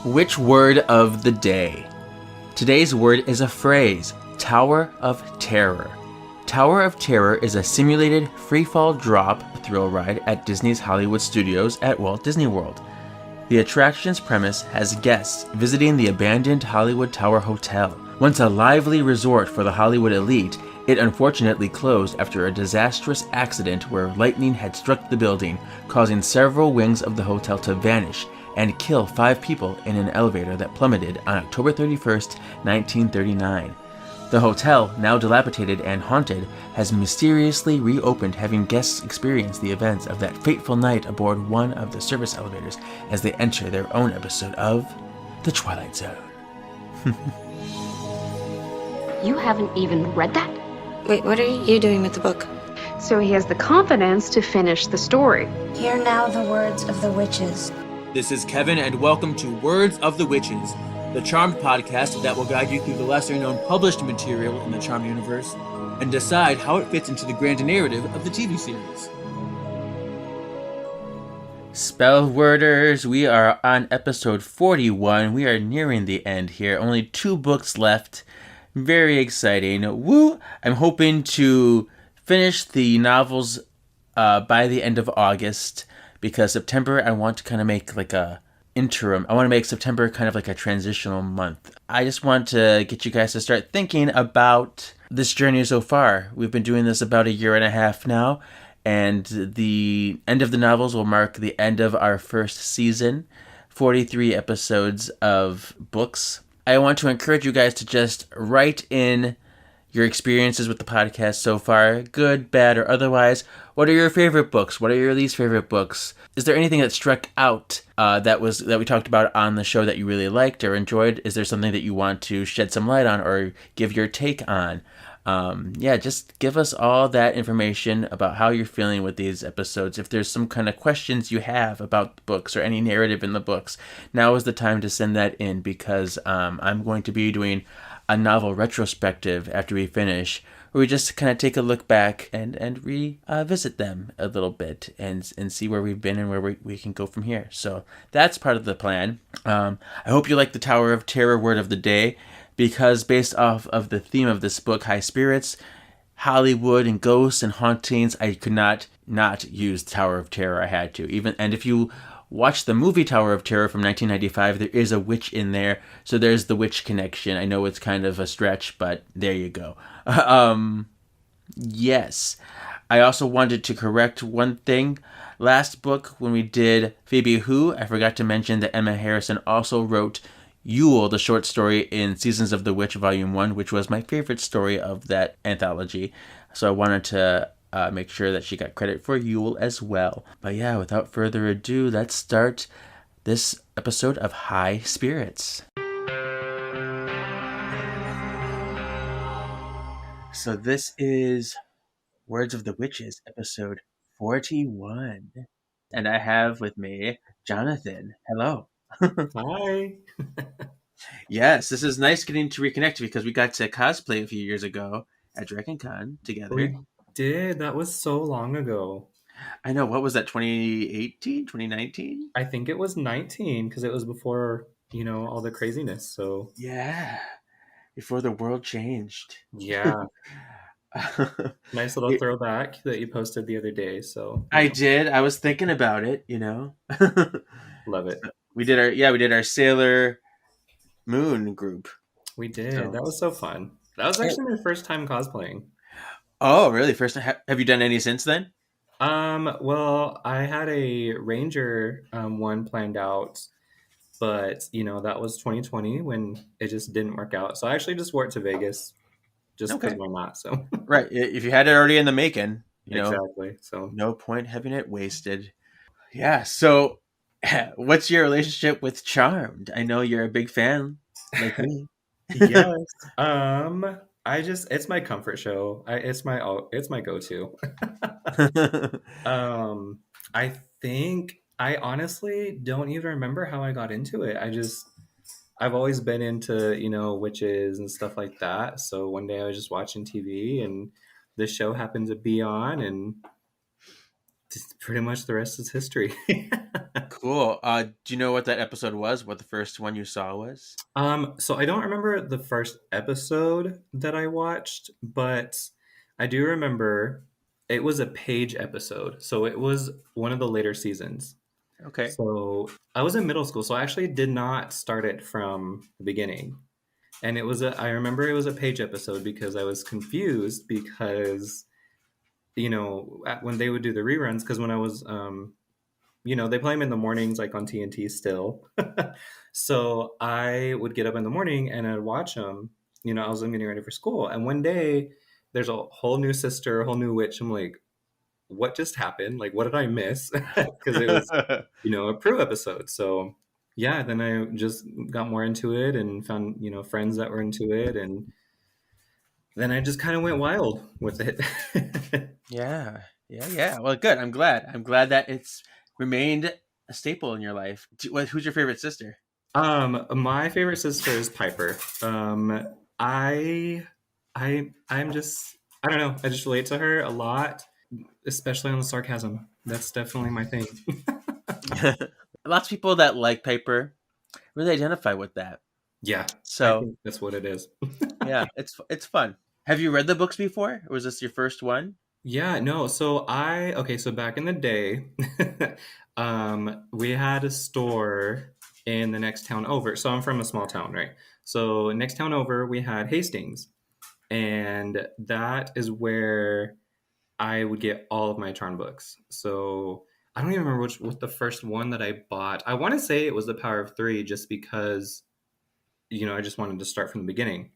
Which word of the day? Today's word is a phrase, Tower of Terror. Tower of Terror is a simulated free-fall drop thrill ride at Disney's Hollywood Studios at Walt Disney World. The attraction's premise has guests visiting the abandoned Hollywood Tower Hotel. Once a lively resort for the Hollywood elite, it unfortunately closed after a disastrous accident where lightning had struck the building, causing several wings of the hotel to vanish and kill 5 people in an elevator that plummeted on October 31st, 1939. The hotel, now dilapidated and haunted, has mysteriously reopened, having guests experience the events of that fateful night aboard one of the service elevators as they enter their own episode of The Twilight Zone. You haven't even read that? Wait, what are you doing with the book? So he has the confidence to finish the story. Hear now the words of the witches. This is Kevin, and welcome to Words of the Witches, the Charmed podcast that will guide you through the lesser-known published material in the Charmed universe and decide how it fits into the grand narrative of the TV series. Spellworders, we are on episode 41. We are nearing the end here. Only 2 books left. Very exciting. Woo! I'm hoping to finish the novels by the end of August, because September I want to kind of make like a interim. I want to make September kind of like a transitional month. I just want to get you guys to start thinking about this journey so far. We've been doing this about 1.5 years now, and the end of the novels will mark the end of our first season, 43 episodes of books. I want to encourage you guys to just write in your experiences with the podcast so far, good, bad, or otherwise. What are your favorite books? What are your least favorite books? Is there anything that struck out that we talked about on the show that you really liked or enjoyed? Is there something that you want to shed some light on or give your take on? Just give us all that information about how you're feeling with these episodes. If there's some kind of questions you have about the books or any narrative in the books, now is the time to send that in, because I'm going to be doing a novel retrospective after we finish, where we just kind of take a look back and revisit them a little bit and see where we've been and where we can go from here. So that's part of the plan. I hope you like the Tower of Terror word of the day, because based off of the theme of this book, high spirits, Hollywood, and ghosts and hauntings, I could not use Tower of Terror. I had to. And if you watch the movie Tower of Terror from 1995, there is a witch in there, so there's the witch connection. I know it's kind of a stretch, but there you go. Yes. I also wanted to correct one thing. Last book, when we did Phoebe Who, I forgot to mention that Emma Harrison also wrote Yule, the short story in Seasons of the Witch, Volume 1, which was my favorite story of that anthology. So I wanted to make sure that she got credit for Yule as well. But yeah, without further ado, let's start this episode of High Spirits. So this is Words of the Witches, episode 41. And I have with me Jonathan. Hello. Hi. Yes, this is nice getting to reconnect, because we got to cosplay a few years ago at Dragon Con together. We did. That was so long ago. I know. What was that, 2018, 2019? I think it was 19, because it was before, all the craziness. So Yeah, before the world changed. yeah, nice little throwback that you posted the other day. So I did. I was thinking about it, love it. We did our Sailor Moon group. We did. So. That was so fun. That was actually my first time cosplaying. Oh, really? First time? Have you done any since then? Well, I had a Ranger one planned out, but that was 2020 when it just didn't work out. So I actually just wore it to Vegas, just because why not? So right, if you had it already in the making, exactly. So no point having it wasted. Yeah. So, what's your relationship with Charmed? I know you're a big fan, like me. Yes. It's my comfort show. It's my go-to. I think I honestly don't even remember how I got into it. I've always been into, witches and stuff like that. So one day I was just watching TV and this show happened to be on, and pretty much the rest is history. Cool. Do you know what that episode was? What the first one you saw was? So I don't remember the first episode that I watched, but I do remember it was a page episode. So it was one of the later seasons. Okay. So I was in middle school, so I actually did not start it from the beginning. And I remember it was a page episode because I was confused because, when they would do the reruns, because when I was, they play them in the mornings, like on TNT still. So I would get up in the morning and I'd watch them. I was getting ready for school. And one day there's a whole new sister, a whole new witch. I'm like, what just happened? Like, what did I miss? Because it was, a Prue episode. So yeah, then I just got more into it and found, friends that were into it. And then I just kind of went wild with it. Yeah. Yeah. Yeah. Well, good. I'm glad. I'm glad that it's remained a staple in your life. Who's your favorite sister? My favorite sister is Piper. I, I'm just, I don't know. I just relate to her a lot, especially on the sarcasm. That's definitely my thing. Lots of people that like Piper really identify with that. Yeah, I So think that's what it is. yeah, it's fun. Have you read the books before? Or was this your first one? Yeah, no. So back in the day, we had a store in the next town over. So I'm from a small town, right? So next town over, we had Hastings, and that is where I would get all of my charm books. So I don't even remember what the first one that I bought. I want to say it was The Power of Three, just because I just wanted to start from the beginning.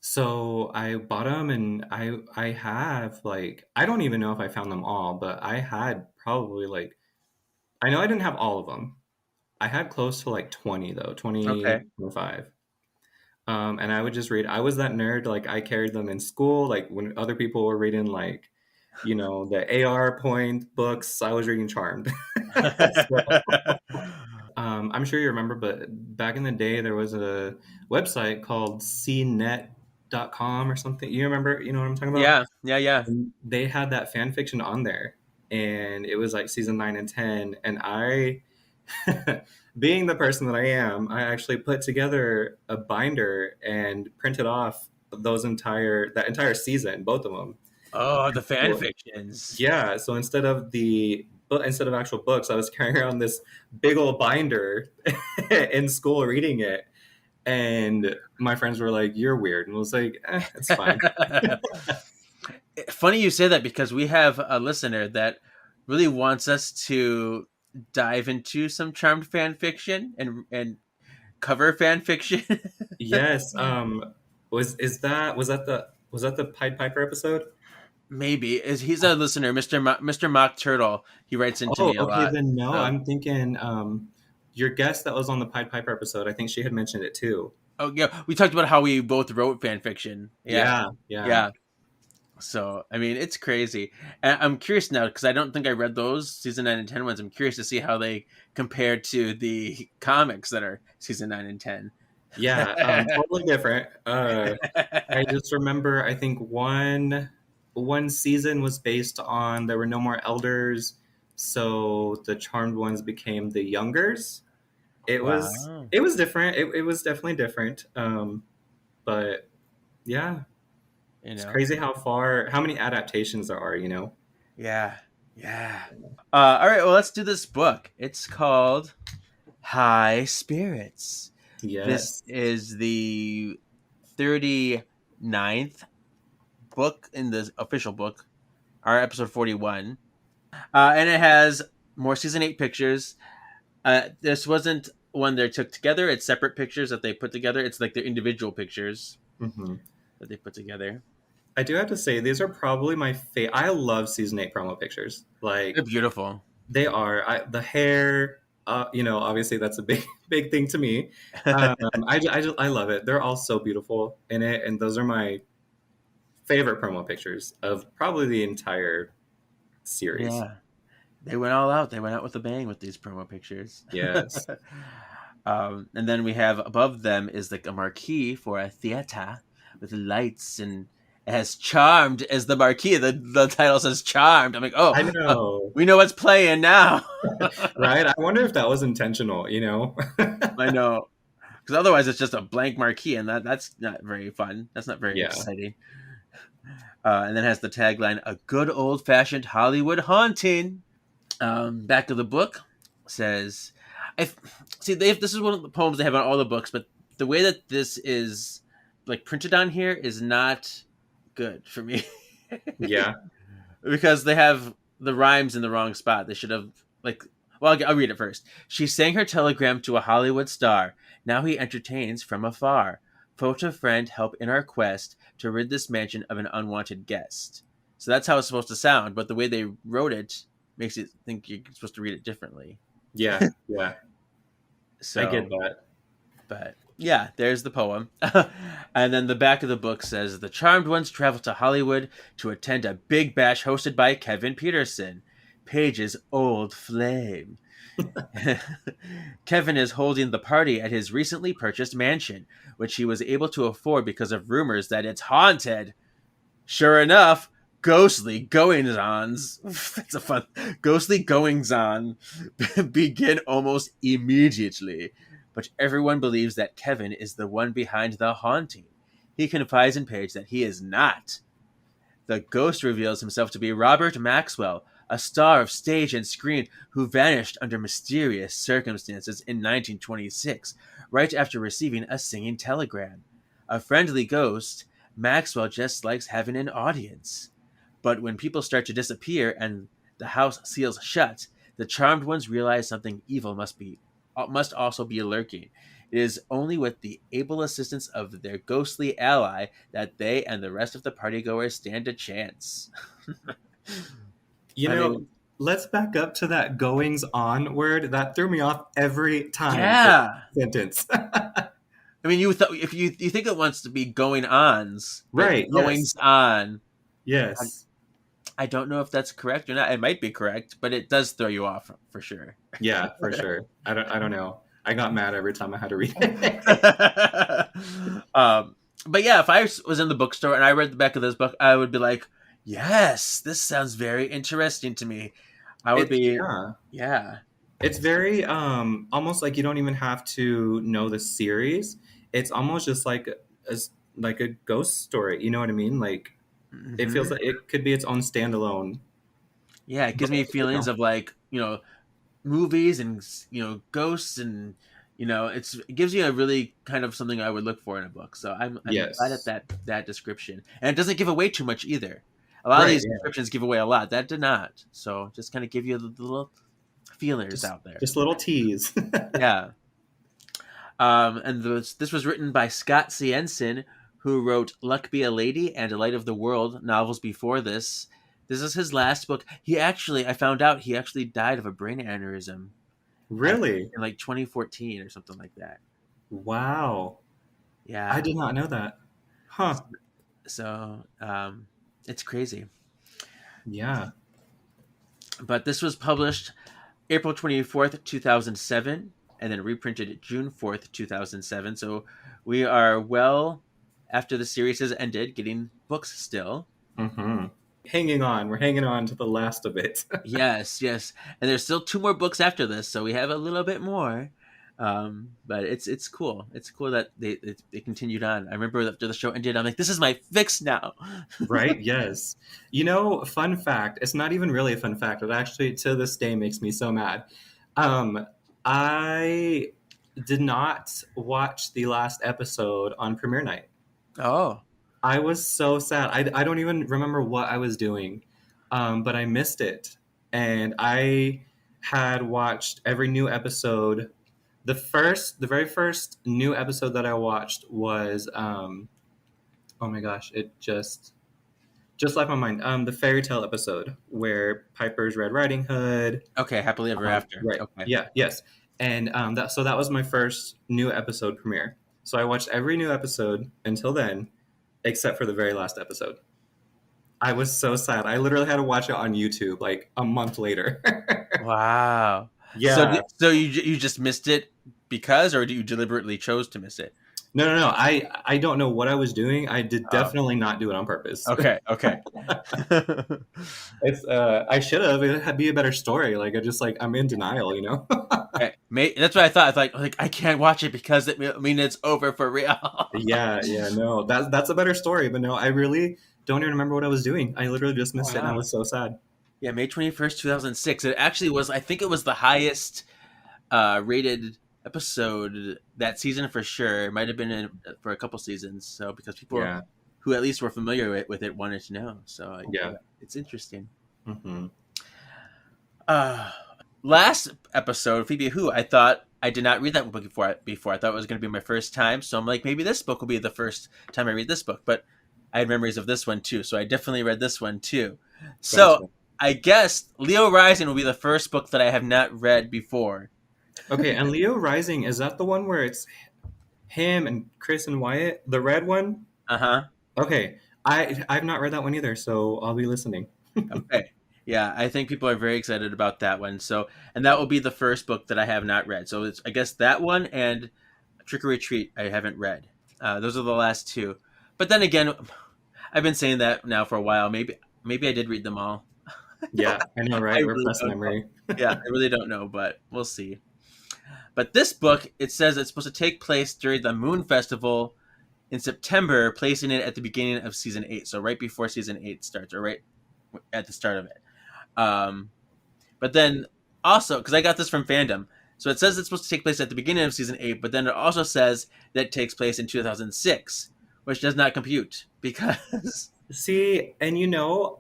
So I bought them, and I have, like, I don't even know if I found them all, but I had probably, like, I know I didn't have all of them. I had close to like 20 though, Okay. 25. And I would just read. I was that nerd, like I carried them in school. Like when other people were reading, like, the AR point books, I was reading Charmed. So, I'm sure you remember, but back in the day, there was a website called cnet.com or something. You remember, you know what I'm talking about? Yeah, yeah, yeah. And they had that fan fiction on there, and it was like season 9 and 10. And I, being the person that I am, I actually put together a binder and printed off that entire season, both of them. Oh, the fan So, fictions. yeah, so instead of actual books, I was carrying around this big old binder in school reading it, and my friends were like, "You're weird," and I was like, "It's fine." Funny you say that because we have a listener that really wants us to dive into some Charmed fan fiction and cover fan fiction. Yes. Was that the Pied Piper episode? Maybe is he's a listener, Mr. Mock Turtle. He writes into Oh, me a okay. lot. Then no, So, I'm thinking your guest that was on the Pied Piper episode. I think she had mentioned it too. oh yeah, we talked about how we both wrote fan fiction. Yeah, Yeah, yeah. yeah. So I mean, it's crazy. And I'm curious now because I don't think I read those season 9 and 10 ones. I'm curious to see how they compare to the comics that are season 9 and 10. Yeah, totally different. I just remember, I think one season was based on there were no more elders, so the charmed ones became the youngers. It was Wow. it was different. It was definitely different. But yeah, You it's know. crazy how many adaptations there are. Yeah. Yeah. All right. Well, let's do this book. It's called High Spirits. This Yes. is the 39th book in the official book, our episode 41. And it has more season 8 pictures. This wasn't one they took together. It's separate pictures that they put together. It's like their individual pictures Hmm. that they put together. I do have to say these are probably my favorite. I love season 8 promo pictures. They're Like, beautiful. they are. The hair, obviously that's a big, big thing to me. I love it. They're all so beautiful in it, and those are my favorite promo pictures of probably the entire series. Yeah. They went all out. They went out with a bang with these promo pictures. Yes. And then we have above them is like a marquee for a theater with lights It has Charmed as the marquee. The title says Charmed. I'm like, oh, I know, we know what's playing now. right? I wonder if that was intentional, you know? I know. Because otherwise it's just a blank marquee, and that's not very fun. That's not very Yeah. exciting. And then has the tagline, "A good old-fashioned Hollywood haunting." Back of the book says, "I see. This is one of the poems they have on all the books, but the way that this is like printed on here is not good for me Yeah. because they have the rhymes in the wrong spot. They should have like. Well, I'll read it first. She sang her telegram to a Hollywood star. Now he entertains from afar. Photo friend, help in our quest to rid this mansion of an unwanted guest." So that's how it's supposed to sound, but the way they wrote it makes you think you're supposed to read it differently. Yeah. Yeah. So, I get that. but yeah, there's the poem. And then the back of the book says, "The charmed ones travel to Hollywood to attend a big bash hosted by Kevin Peterson, Paige's old flame." Kevin is holding the party at his recently purchased mansion, which he was able to afford because of rumors that it's haunted. Sure enough, ghostly goings-ons. That's a fun. Ghostly goings-on begin almost immediately, but everyone believes that Kevin is the one behind the haunting. He confides in Paige that he is not. The ghost reveals himself to be Robert Maxwell, a star of stage and screen who vanished under mysterious circumstances in 1926, right after receiving a singing telegram. A friendly ghost, Maxwell just likes having an audience. But when people start to disappear and the house seals shut, the charmed ones realize something evil must also be lurking. It is only with the able assistance of their ghostly ally that they and the rest of the partygoers stand a chance. You I know, mean, let's back up to that goings on word. That threw me off every time. yeah. Sentence. I mean, if you think it wants to be going ons, but Right. goings Yes. on, Yes. I don't know if that's correct or not. It might be correct, but it does throw you off for sure. Yeah, for sure. I don't know. I got mad every time I had to read it. But yeah, if I was in the bookstore and I read the back of this book, I would be like, "Yes, this sounds very interesting to me." I would be, Yeah. yeah, It's very almost like you don't even have to know the series. It's almost just like like a ghost story. You know what I mean? Like it hmm feels like it could be its own standalone. yeah. It gives me feelings of like movies and ghosts and it gives you a really kind of something I would look for in a book. So I'm glad at Yes. that description, and it doesn't give away too much either. A lot of Right. these Yeah. descriptions give away a lot. That did not. So just kind of give you the little feelers Just out there. just a little tease. Yeah. And this was written by Scott Ciensin, who wrote Luck Be a Lady and Light of the World novels before this. This is his last book. I found out he actually died of a brain aneurysm Really? in like 2014 or something like that. Wow. I Yeah. did not know that. Huh. So it's crazy. Yeah. But this was published April 24th, 2007, and then reprinted June 4th, 2007. So we are well after the series has ended, getting books still. Mm-hmm. Hanging on. We're hanging on to the last of it. Yes, yes. And there's still 2 more books after this, so we have a little bit more. But it's cool. It's cool that they continued on. I remember after the show ended, I'm like, this is my fix now. Right? Yes. You know, fun fact. It's not even really a fun fact. It actually, to this day, makes me so mad. Um, I did not watch the last episode on premiere night. Oh, I was so sad. I don't even remember what I was doing, but I missed it. And I had watched every new episode. The very first new episode that I watched was, oh my gosh, it just left my mind. The fairy tale episode where Piper's Red Riding Hood. okay. Happily Ever After. Right. Okay. Yeah. Yes. And that was my first new episode premiere. So I watched every new episode until then, except for the very last episode. I was so sad. I literally had to watch it on YouTube like a month later. Wow. Yeah. So you just missed it because, or do you deliberately chose to miss it? No. I don't know what I was doing. I did definitely not do it on purpose. Okay. Okay. It's I should have. It'd be a better story. Like I just like I'm in denial, you know. That's what I thought. I thought like I can't watch it because I mean it's over for real. Yeah, no. That's a better story, but no, I really don't even remember what I was doing. I literally just missed it and I Wow. was so sad. Yeah, May 21st, 2006. It actually was. I think it was the highest rated episode that season for sure. It might have been for a couple seasons. So because people Yeah. who at least were familiar with it wanted to know. So Yeah. it's interesting. Hmm. Uh, Last episode, Phoebe Who, I thought I did not read that book before. I thought it was going to be my first time. So I'm like, maybe this book will be the first time I read this book. But I had memories of this one too. So I definitely read this one too. So Gotcha. I guess Leo Rising will be the first book that I have not read before. Okay, and Leo Rising, is that the one where it's him and Chris and Wyatt, the red one? Uh-huh. Okay. I've not read that one either, so I'll be listening. Okay. Yeah, I think people are very excited about that one. So, and that will be the first book that I have not read. So it's, I guess, that one and Trick or Treat I haven't read. Those are the last two. But then again, I've been saying that now for a while. Maybe I did read them all. Yeah, I know, I right? really Repressed don't know. memory. Yeah, I really don't know, but we'll see. But this book, it says it's supposed to take place during the Moon Festival in September, placing it at the beginning of season 8. So right before season 8 starts, or right at the start of it. Um, but then also, because I got this from fandom, so it says it's supposed to take place at the beginning of season 8, but then it also says that it takes place in 2006, which does not compute because. See, and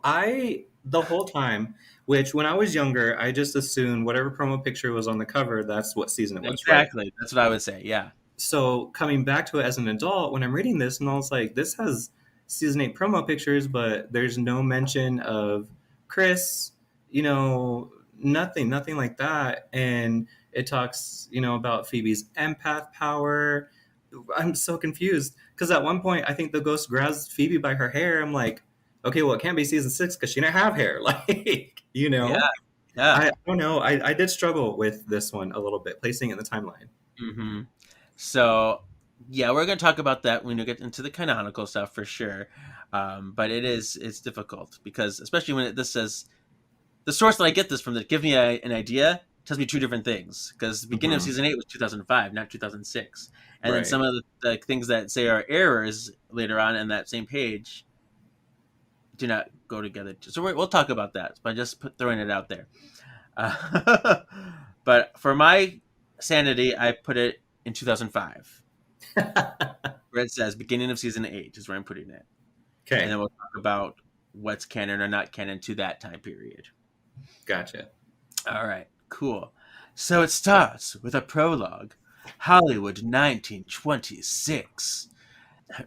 I the whole time, which when I was younger, I just assumed whatever promo picture was on the cover, that's what season it was, right? Exactly. That's what I would say. Yeah. So coming back to it as an adult, when I'm reading this, and I was like, this has season 8 promo pictures, but there's no mention of Chris, nothing like that. And it talks, about Phoebe's empath power. I'm so confused because at one point I think the ghost grabs Phoebe by her hair. I'm like, okay, well, it can't be season 6 because she didn't have hair. Like, Yeah. Yeah. I don't know. I did struggle with this one a little bit, placing it in the timeline. Mm-hmm. So, yeah, we're going to talk about that when we get into the canonical stuff for sure. But it's difficult because, especially when this says, the source that I get this from that gives me an idea tells me two different things. Because the beginning of Mhm. season 8 was 2005, not 2006. And then Right. some of the things that say are errors later on in that same page do not go together. So we'll talk about that by just throwing it out there. But for my sanity, I put it in 2005, where it says beginning of season 8 is where I'm putting it. And Okay. then we'll talk about what's canon or not canon to that time period. Gotcha. All right, cool. So it starts with a prologue. Hollywood 1926.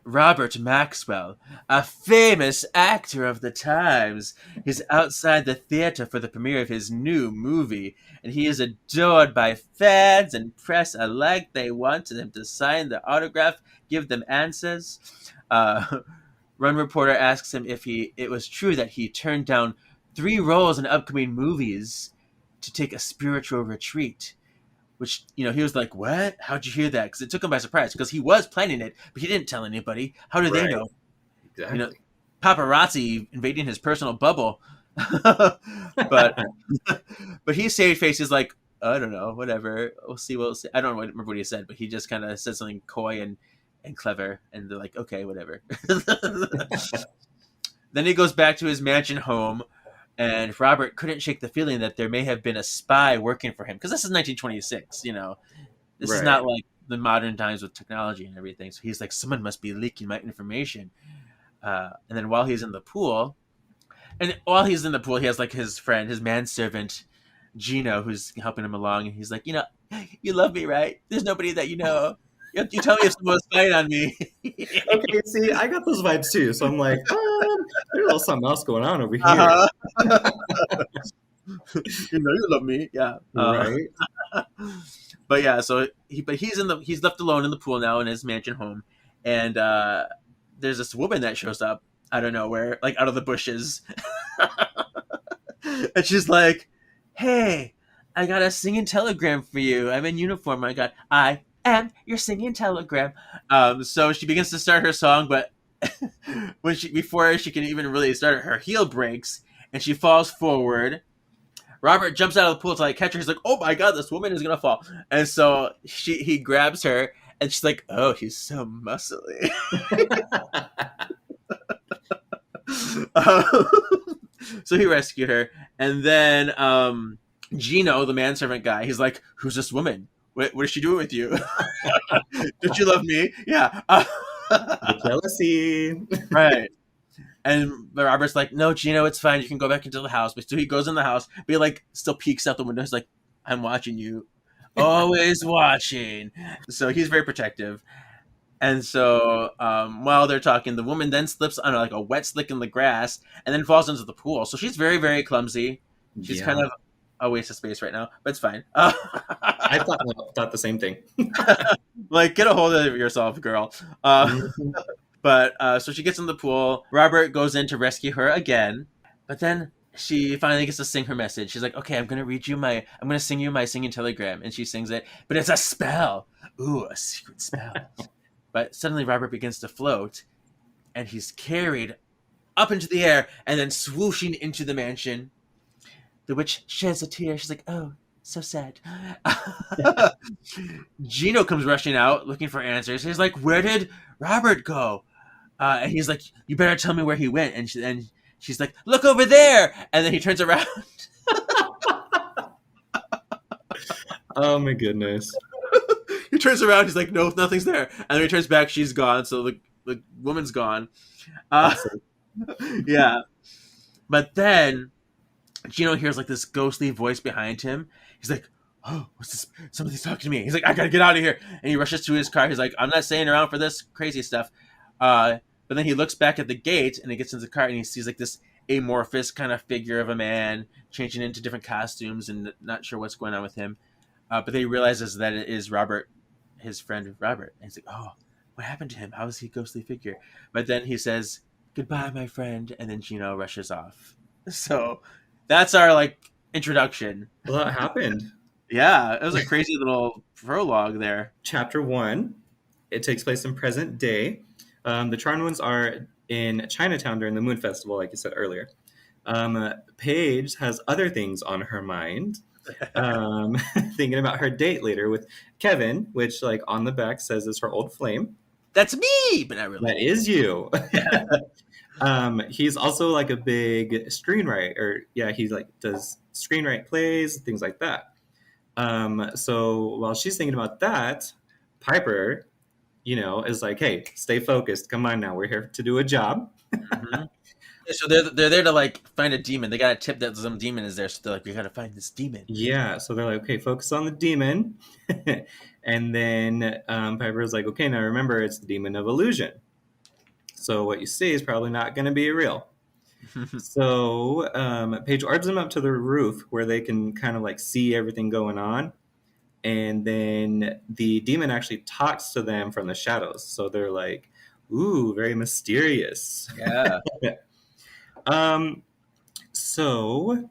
Robert Maxwell, a famous actor of the times, is outside the theater for the premiere of his new movie, and he is adored by fans and press alike. They want him to sign the autograph, give them answers. One reporter asks him if it was true that he turned down 3 roles in upcoming movies to take a spiritual retreat. Which, he was like, what? How'd you hear that? Because it took him by surprise. Because he was planning it, but he didn't tell anybody. How did they Right. know? Exactly. Paparazzi invading his personal bubble. but but he saved face. He's like, I don't know, whatever. We'll see. I don't remember what he said, but he just kind of said something coy and clever. And they're like, okay, whatever. Then he goes back to his mansion home, and Robert couldn't shake the feeling that there may have been a spy working for him. Because this is 1926, This is Right. not like the modern times with technology and everything. So he's like, someone must be leaking my information. And then while he's in the pool, he has like his friend, his manservant, Gino, who's helping him along. And he's like, you love me, right? There's nobody that you know. You tell me if someone's spying on me. Okay, see, I got those vibes too. So I'm like, there's a little something else going on over here. Uh-huh. You love me, yeah. Right. But yeah, so he's left alone in the pool now in his mansion home, and there's this woman that shows up out of nowhere, like out of the bushes, and she's like, "Hey, I got a singing telegram for you. I'm in uniform. I am your singing telegram. So she begins to start her song, but before she can even really start, her heel breaks and she falls forward. Robert jumps out of the pool to like catch her. He's like, "Oh my god, this woman is gonna fall!" And so he grabs her, and she's like, "Oh, he's so muscly." Um, so he rescued her, and then Gino, the manservant guy, he's like, "Who's this woman? What is she doing with you? Don't you love me?" Yeah. The jealousy. Right. And Robert's like, "No, Gino, it's fine. You can go back into the house." But so he goes in the house, but he like still peeks out the window. He's like, "I'm watching you, always watching." So he's very protective. And so while they're talking, the woman then slips on like a wet slick in the grass and then falls into the pool. So she's very, very clumsy. She's kind of a waste of space right now, but it's fine. I thought the same thing. Like, get a hold of yourself, girl. But so she gets in the pool. Robert goes in to rescue her again, but then she finally gets to sing her message. She's like, "Okay, I'm gonna sing you my singing telegram," and she sings it, but it's a spell. Ooh, a secret spell. But suddenly Robert begins to float, and he's carried up into the air and then swooshing into the mansion. The witch sheds a tear. She's like, "Oh, so sad." Gino comes rushing out looking for answers. He's like, "Where did Robert go?" And he's like, "You better tell me where he went." And she's like, "Look over there." And then he turns around. Oh my goodness. He turns around. He's like, "No, nothing's there." And then he turns back. She's gone. So the woman's gone. Awesome. Yeah. But then Gino hears like this ghostly voice behind him. He's like, "Oh, what's this? Somebody's talking to me." He's like, "I gotta get out of here." And he rushes to his car. He's like, "I'm not staying around for this crazy stuff." But then he looks back at the gate and he gets into the car and he sees like this amorphous kind of figure of a man changing into different costumes and not sure what's going on with him. But then he realizes that it is Robert, his friend Robert. And he's like, "Oh, what happened to him? How is he a ghostly figure?" But then he says, "Goodbye, my friend." And then Gino rushes off. So that's our like introduction. Well, that happened. Yeah, it was a crazy little prologue there. Chapter 1. It takes place in present day. The Charmed Ones are in Chinatown during the Moon Festival, like you said earlier. Paige has other things on her mind. Thinking about her date later with Kevin, which like on the back says is her old flame. That's me, but not really. That is you. He's also like a big screenwriter. Yeah, he like does screenwrite plays, things like that. So while she's thinking about that, Piper, is like, "Hey, stay focused. Come on now, we're here to do a job." Mm-hmm. So they're there to like find a demon. They got a tip that some demon is there, so they're like, "We gotta find this demon." Yeah, so they're like, "Okay, focus on the demon." And then Piper's like, "Okay, now remember, it's the demon of illusion. So what you see is probably not going to be real." So Paige orbs them up to the roof where they can kind of like see everything going on. And then the demon actually talks to them from the shadows. So they're like, "Ooh, very mysterious." Yeah. So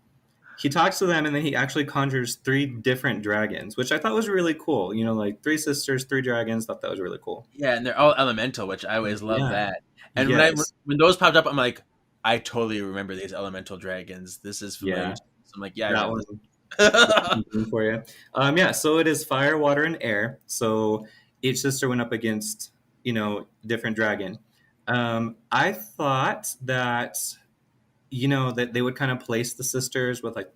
he talks to them and then he actually conjures 3 different dragons, which I thought was really cool. Like 3 sisters, 3 dragons. Thought that was really cool. Yeah, and they're all elemental, which I always love that. And Yes. when those popped up, I'm like, I totally remember these elemental dragons. This is familiar. Yeah. So I'm like, yeah, I That remember one this. for you. Yeah, so it is fire, water, and air. So each sister went up against, different dragon. I thought that, that they would kind of place the sisters with like,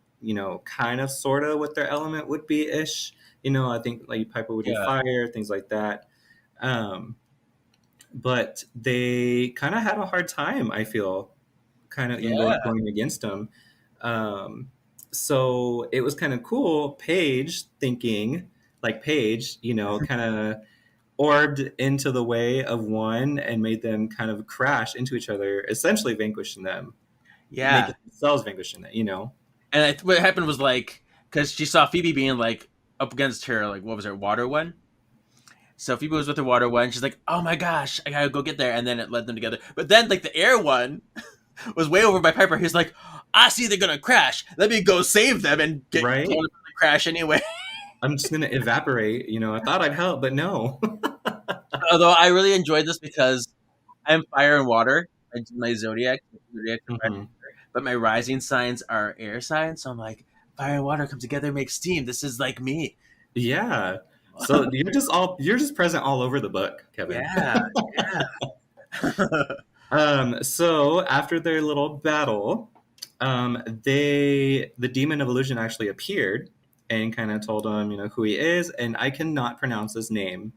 kind of sort of what their element would be ish. I think like Piper would do fire, things like that. But they kind of had a hard time, I feel, kind of going against them. So it was kind of cool. Paige thinking, like Paige, kind of orbed into the way of one and made them kind of crash into each other, essentially vanquishing them. Yeah. Making themselves vanquishing that, And what happened was like, because she saw Phoebe being like up against her, like, what was her, water one? So Phoebe was with her water one. She's like, "Oh my gosh, I gotta go get there." And then it led them together. But then like the air one was way over by Piper. He's like, "I see they're gonna crash. Let me go save them and get Right? crash anyway. I'm just gonna evaporate. I thought I'd help, but no. Although I really enjoyed this because I'm fire and water. I do my zodiac, Hmm. but my rising signs are air signs. So I'm like, fire and water come together, make steam. This is like me. Yeah. So you're just present all over the book, Kevin. Yeah, yeah. So after their little battle, the demon of illusion actually appeared and kind of told him, who he is, and I cannot pronounce his name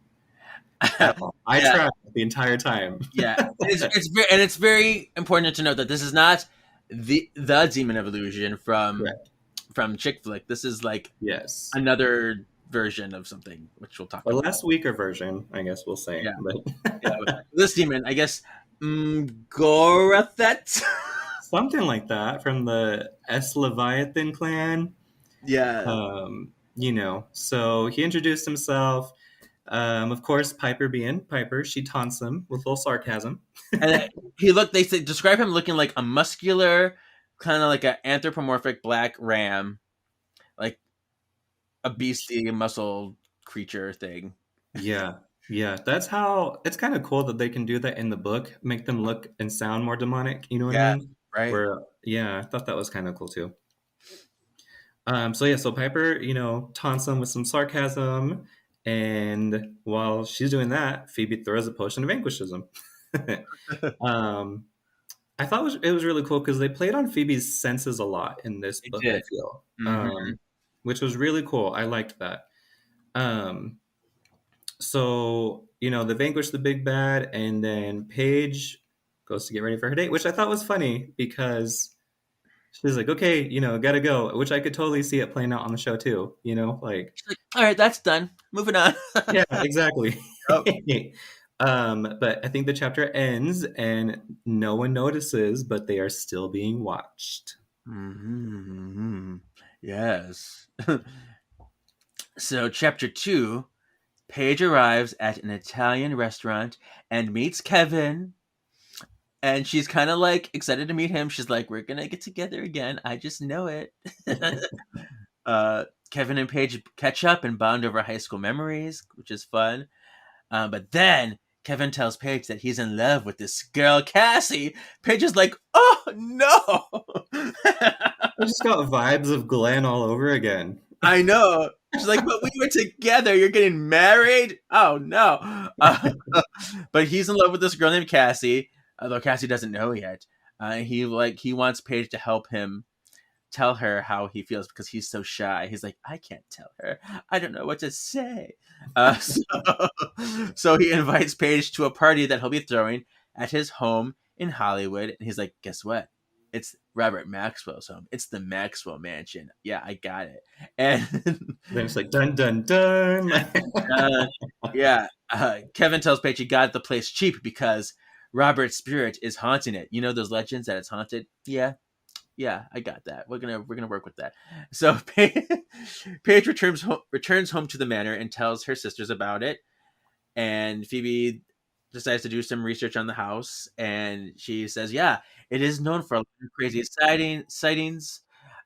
at all. I Yeah. tried the entire time. Yeah, it's very important to note that this is not the demon of illusion Correct. from Chick Flick. This is like Yes. another version of something, which we'll talk A about. less weaker version, I guess we'll say. Yeah. But Yeah, this demon, I guess, Gorathet. something like that from the S Leviathan clan. Yeah, So he introduced himself. Of course, Piper being Piper, she taunts him with a little sarcasm. and they say describe him looking like a muscular, kind of like an anthropomorphic black ram, like a beastie muscle creature thing. Yeah, yeah. That's how it's kind of cool that they can do that in the book, make them look and sound more demonic. You know what I Yeah, mean? right. Yeah, I thought that was kind of cool too. So Piper, taunts him with some sarcasm, and while she's doing that, Phoebe throws a potion and vanquishes him. um, I thought it was really cool because they played on Phoebe's senses a lot in this They book. I did. feel, Mm-hmm. which was really cool. I liked that. So they vanquish the big bad, and then Paige goes to get ready for her date, which I thought was funny because she's like, "Okay, gotta go," which I could totally see it playing out on the show too. Like, She's like, all right, that's done. Moving on. yeah, exactly. Yep. But I think the chapter ends and no one notices, but they are still being watched. Mm-hmm. Yes. So, chapter 2, Paige arrives at an Italian restaurant and meets Kevin. And she's kind of like excited to meet him. She's like, we're going to get together again. I just know it. Kevin and Paige catch up and bond over high school memories, which is fun. But then Kevin tells Paige that he's in love with this girl, Cassie. Paige is like, oh, no. I just got vibes of Glenn all over again. I know. She's like, but we were together. You're getting married? Oh, no. But he's in love with this girl named Cassie, although Cassie doesn't know yet. He wants Paige to help him tell her how he feels because he's so shy. He's like, I can't tell her. I don't know what to say. So he invites Paige to a party that he'll be throwing at his home in Hollywood. And he's like, guess what? It's Robert Maxwell's home. It's the Maxwell Mansion. Yeah, I got it. And then it's like, dun, dun, dun. Yeah. Kevin tells Paige he got the place cheap because Robert's spirit is haunting it. You know those legends that it's haunted? Yeah, I got that. We're gonna work with that. So Paige returns home to the manor and tells her sisters about it. And Phoebe decides to do some research on the house, and she says, "Yeah, it is known for a lot of crazy sightings.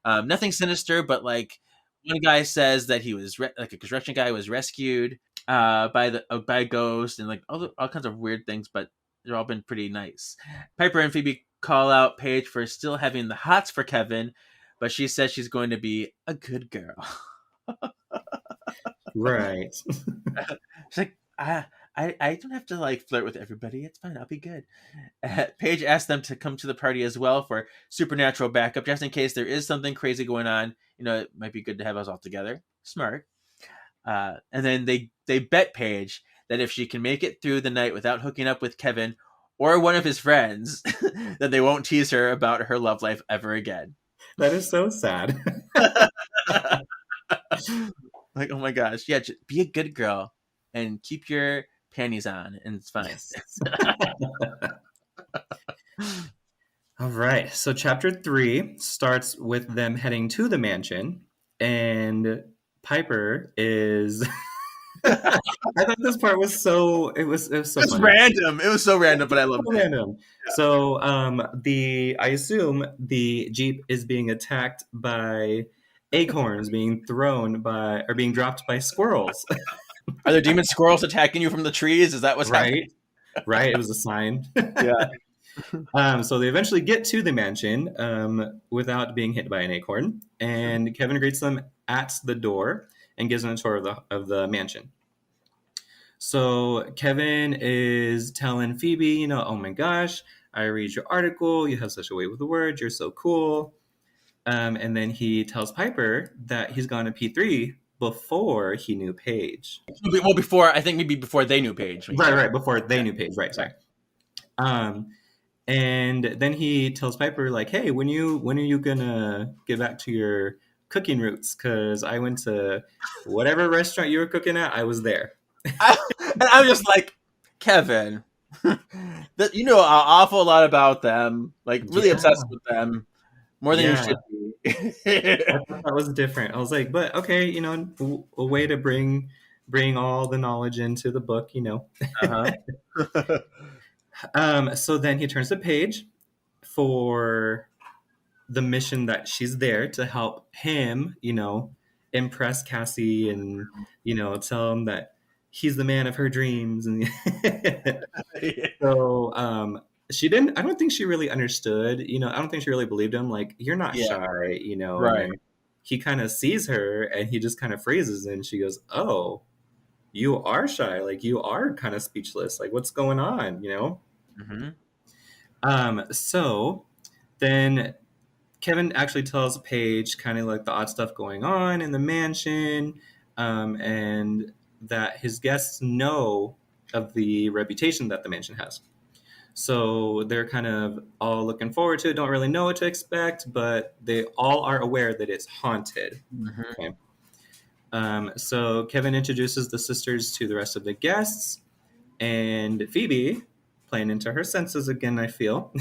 Nothing sinister, but like one guy says that he was like a construction guy was rescued by a ghost, and like all kinds of weird things, but they've all been pretty nice." Piper and Phoebe call out Paige for still having the hots for Kevin, but she says she's going to be a good girl. Right. She's like, I don't have to like flirt with everybody. It's fine. I'll be good. Paige asked them to come to the party as well for supernatural backup, just in case there is something crazy going on. It might be good to have us all together. Smart. And then they bet Paige that if she can make it through the night without hooking up with Kevin or one of his friends, then they won't tease her about her love life ever again. That is so sad. Like, oh my gosh. Yeah, just be a good girl and keep your panties on, and it's fine. Yes. All right. So chapter 3 starts with them heading to the mansion, and Piper is... I thought this part was so... It was so funny. Random. It was so random, but I love it. Random. So I assume the Jeep is being attacked by acorns being being dropped by squirrels. Are there demon squirrels attacking you from the trees? Is that what's happening? Right. It was a sign. Yeah. So they eventually get to the mansion without being hit by an acorn, and Kevin greets them at the door and gives them a tour of the mansion. So Kevin is telling Phoebe, oh my gosh, I read your article. You have such a way with the words. You're so cool. And then he tells Piper that he's gone to P3 before he knew Paige. Well, before, I think maybe before they knew Paige. Right. Before they knew Paige. Right. Sorry. And then he tells Piper, like, hey, when are you gonna get back to your cooking roots? Because I went to whatever restaurant you were cooking at, I was there. And I'm just like, Kevin, you know an awful lot about them, like really obsessed with them, more than you should be. I thought that was different. I was like, but okay, a way to bring all the knowledge into the book, Uh-huh. So then he turns the page for the mission that she's there to help him, impress Cassie and, tell him that he's the man of her dreams. And so I don't think she really understood, I don't think she really believed him. Like, you're not shy, Right. And then he kind of sees her and he just kind of phrases and she goes, oh, you are shy. Like, you are kind of speechless. Like, what's going on, Mm-hmm. So then Kevin actually tells Paige kind of like the odd stuff going on in the mansion, and that his guests know of the reputation that the mansion has. So they're kind of all looking forward to it, don't really know what to expect, but they all are aware that it's haunted. Mm-hmm. Okay. So Kevin introduces the sisters to the rest of the guests, and Phoebe, playing into her senses again, I feel,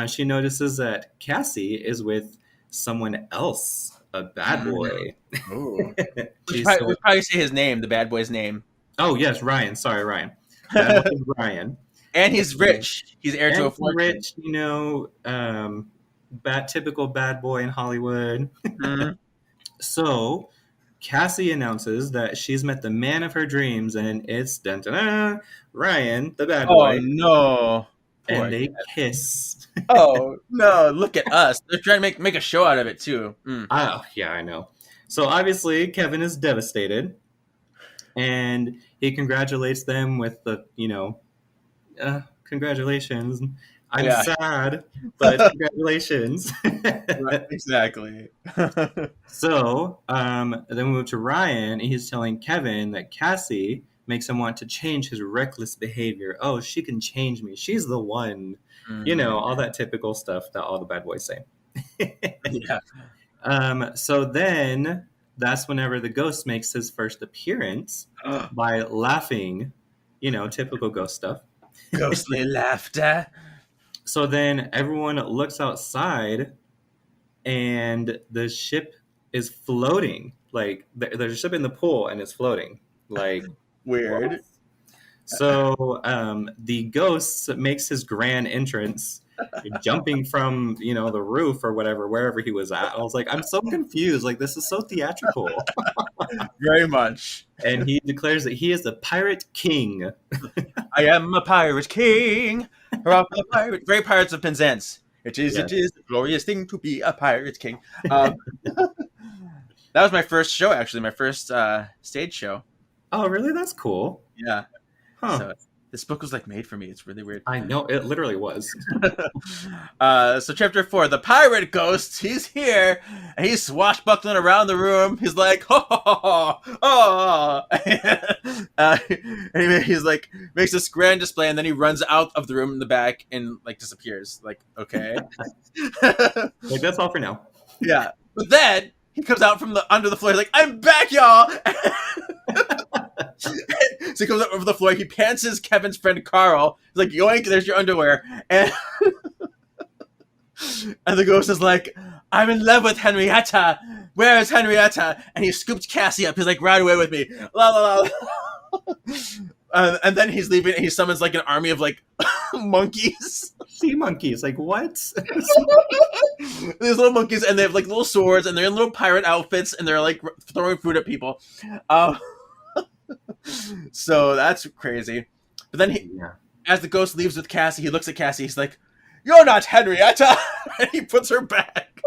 she notices that Cassie is with someone else, a bad boy. We probably say his name, the bad boy's name. Oh, yes, Ryan. Sorry, Ryan. Bad boy Ryan. And he's rich. He's heir to a fortune. Rich, typical bad boy in Hollywood. Mm-hmm. So Cassie announces that she's met the man of her dreams, and it's Ryan, the bad boy. Oh, no. And they kiss. Oh, no. Look at us. They're trying to make a show out of it, too. Mm. Oh, yeah, I know. So obviously, Kevin is devastated. And he congratulates them with the, congratulations. I'm sad, but congratulations. Right, exactly. So then we move to Ryan, and he's telling Kevin that Cassie makes him want to change his reckless behavior. Oh, she can change me. She's the one. All that typical stuff that all the bad boys say. Yeah. So then that's whenever the ghost makes his first appearance by laughing, typical ghost stuff. Ghostly laughter. So then everyone looks outside and the ship is floating. Like, there's a ship in the pool and it's floating. Like, weird. What? So the ghost makes his grand entrance, jumping from, the roof or whatever, wherever he was at. I was like, I'm so confused. Like, this is so theatrical. Very much. And he declares that he is the pirate king. I am a pirate king. Very Pirates of Penzance. It is a glorious thing to be a pirate king. That was my first show, actually. My first stage show. Oh, really? That's cool. Yeah. Huh. So this book was like made for me. It's really weird. I know, it literally was. So chapter 4, the pirate ghost. He's here, and he's swashbuckling around the room. He's like, and he's like, makes this grand display, and then he runs out of the room in the back and like disappears. Like, okay, like, that's all for now. Yeah, but then he comes out from under the floor. He's like, I'm back, y'all. So he comes up over the floor. He pantses Kevin's friend Carl. He's like, yoink, there's your underwear. And the ghost is like, I'm in love with Henrietta. Where is Henrietta? And he scooped Cassie up. He's like, ride away with me. La la la. And then he's leaving. And he summons like an army of like monkeys. Sea monkeys, like what? These little monkeys, and they have like little swords, and they're in little pirate outfits, and they're like throwing food at people. Um, so that's crazy. But then Yeah. as the ghost leaves with Cassie, he looks at Cassie. He's like, "You're not Henrietta," and he puts her back.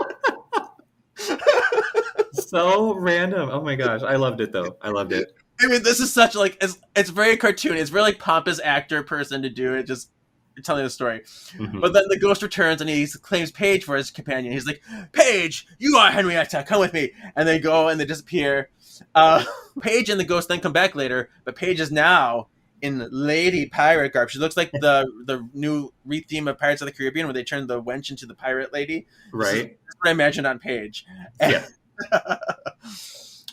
So random. Oh my gosh, I loved it though. I loved it. I mean, this is such like it's very cartoony. It's very like pompous actor person to do it, just telling the story. Mhm. But then the ghost returns and he claims Paige for his companion. He's like, "Paige, you are Henrietta. Come with me." And they go and they disappear. Paige and the ghost then come back later, but Paige is now in lady pirate garb. She looks like the new retheme of Pirates of the Caribbean, where they turned the wench into the pirate lady. Right. That's what I imagined on Paige. Yeah.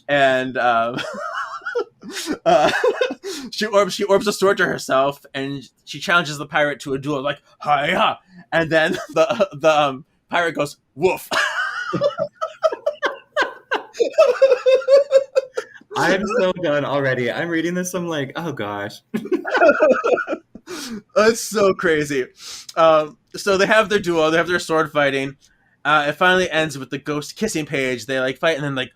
And she orbs a sword to herself, and she challenges the pirate to a duel, like "Hiya!" And then the pirate goes "Woof." I'm so done already. I'm reading this. I'm like, oh gosh. That's so crazy. So they have their duel. They have their sword fighting. It finally ends with the ghost kissing Paige. They like fight and then like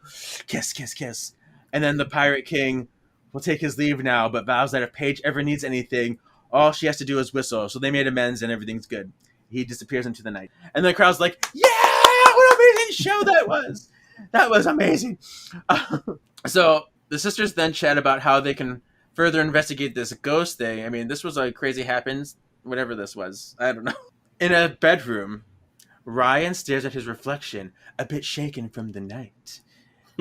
kiss, kiss, kiss. And then the pirate king will take his leave now, but vows that if Paige ever needs anything, all she has to do is whistle. So they made amends and everything's good. He disappears into the night. And the crowd's like, "Yeah, what an amazing show that was. That was amazing." So the sisters then chat about how they can further investigate this ghost thing. I mean, this was like crazy happens, whatever this was. I don't know. In a bedroom, Ryan stares at his reflection, a bit shaken from the night.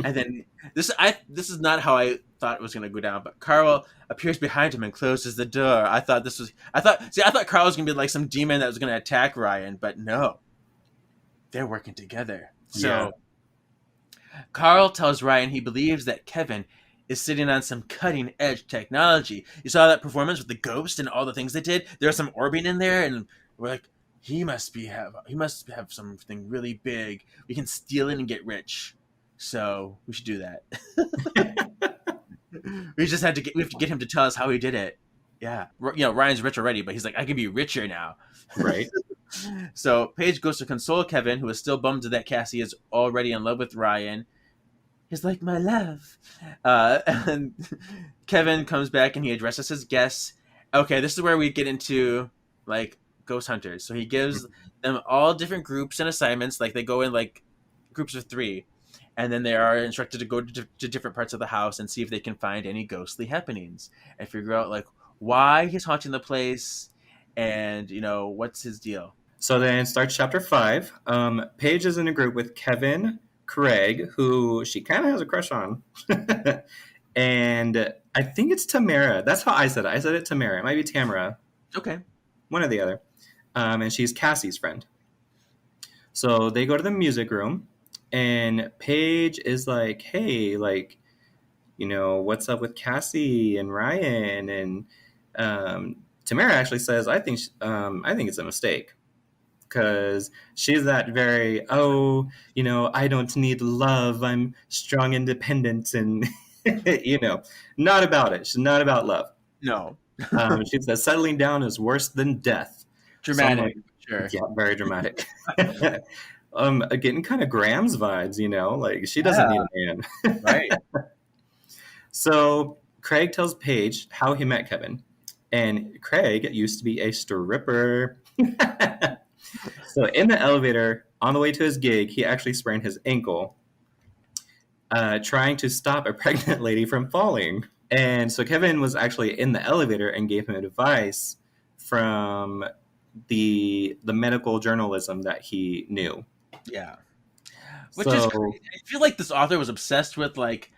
And then this is not how I thought it was going to go down, but Carl appears behind him and closes the door. I thought Carl was going to be like some demon that was going to attack Ryan, but no. They're working together. So Yeah. Carl tells Ryan he believes that Kevin is sitting on some cutting edge technology. You saw that performance with the ghost and all the things they did. There's some orbiting in there, and we're like, he must have something really big. We can steal it and get rich. So we should do that. We have to get him to tell us how he did it. Yeah, Ryan's rich already, but he's like, I can be richer now. Right. So Paige goes to console Kevin, who is still bummed that Cassie is already in love with Ryan. He's like, "My love." And Kevin comes back and he addresses his guests. Okay, this is where we get into like ghost hunters. So he gives them all different groups and assignments. Like they go in like groups of 3. And then they are instructed to go to different parts of the house and see if they can find any ghostly happenings and figure out like why he's haunting the place and what's his deal. So then starts chapter 5. Paige is in a group with Kevin, Craig, who she kind of has a crush on. And I think it's Tamara. That's how I said it. I said it Tamara. It might be Tamara. Okay. One or the other. And she's Cassie's friend. So they go to the music room, and Paige is like, "Hey, like, what's up with Cassie and Ryan?" And Tamara actually says, I think it's a mistake." Because she's that very, I don't need love. I'm strong, independent, and, not about it. She's not about love. No. She says settling down is worse than death. Dramatic. Sure. Yeah, very dramatic. Getting kind of Graham's vibes, like she doesn't need a man. Right. So Craig tells Paige how he met Kevin. And Craig used to be a stripper. So in the elevator, on the way to his gig, he actually sprained his ankle trying to stop a pregnant lady from falling. And so Kevin was actually in the elevator and gave him advice from the medical journalism that he knew. Yeah. Which is crazy. I feel like this author was obsessed with like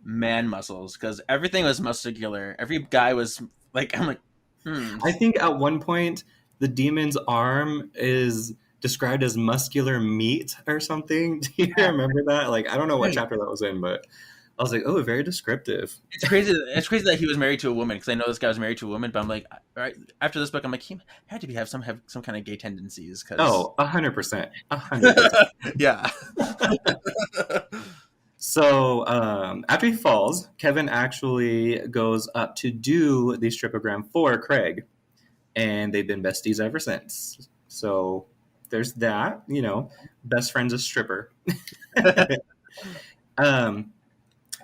man muscles because everything was muscular. Every guy was like, I'm like, I think at one point the demon's arm is described as muscular meat or something. Do you remember that? Like, I don't know what chapter that was in, but I was like, oh, very descriptive. It's crazy. It's crazy that he was married to a woman because I know this guy was married to a woman. But I'm like, all right, after this book, I'm like, he had to have some kind of gay tendencies. Cause... Oh, 100%, 100%. Yeah. So after he falls, Kevin actually goes up to do the stripogram for Craig, and they've been besties ever since. So there's that, best friend's a stripper. um,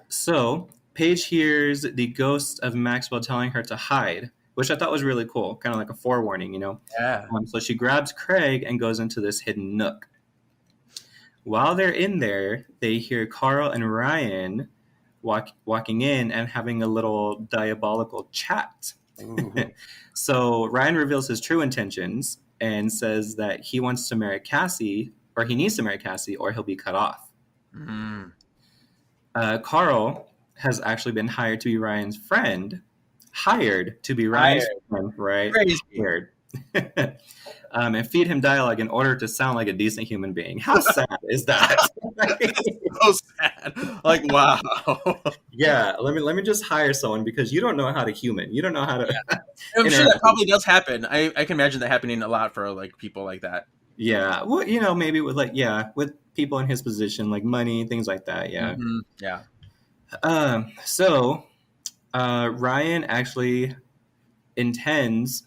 so Paige hears the ghost of Maxwell telling her to hide, which I thought was really cool, kind of like a forewarning. Yeah. So she grabs Craig and goes into this hidden nook. While they're in there, they hear Carl and Ryan walking in and having a little diabolical chat. So Ryan reveals his true intentions and says that he wants to marry Cassie, or he needs to marry Cassie, or he'll be cut off. Mm. Carl has actually been hired to be Ryan's friend. Hired to be Ryan's friend, right? Crazy. Hired. And feed him dialogue in order to sound like a decent human being. How sad is that? So sad. Like, wow. Yeah, let me just hire someone because you don't know how to human. You don't know how to. Yeah. I'm sure that probably does happen. I can imagine that happening a lot for like people like that. Yeah, well, maybe with with people in his position, like money, things like that. Yeah. Mm-hmm. Yeah. So Ryan actually intends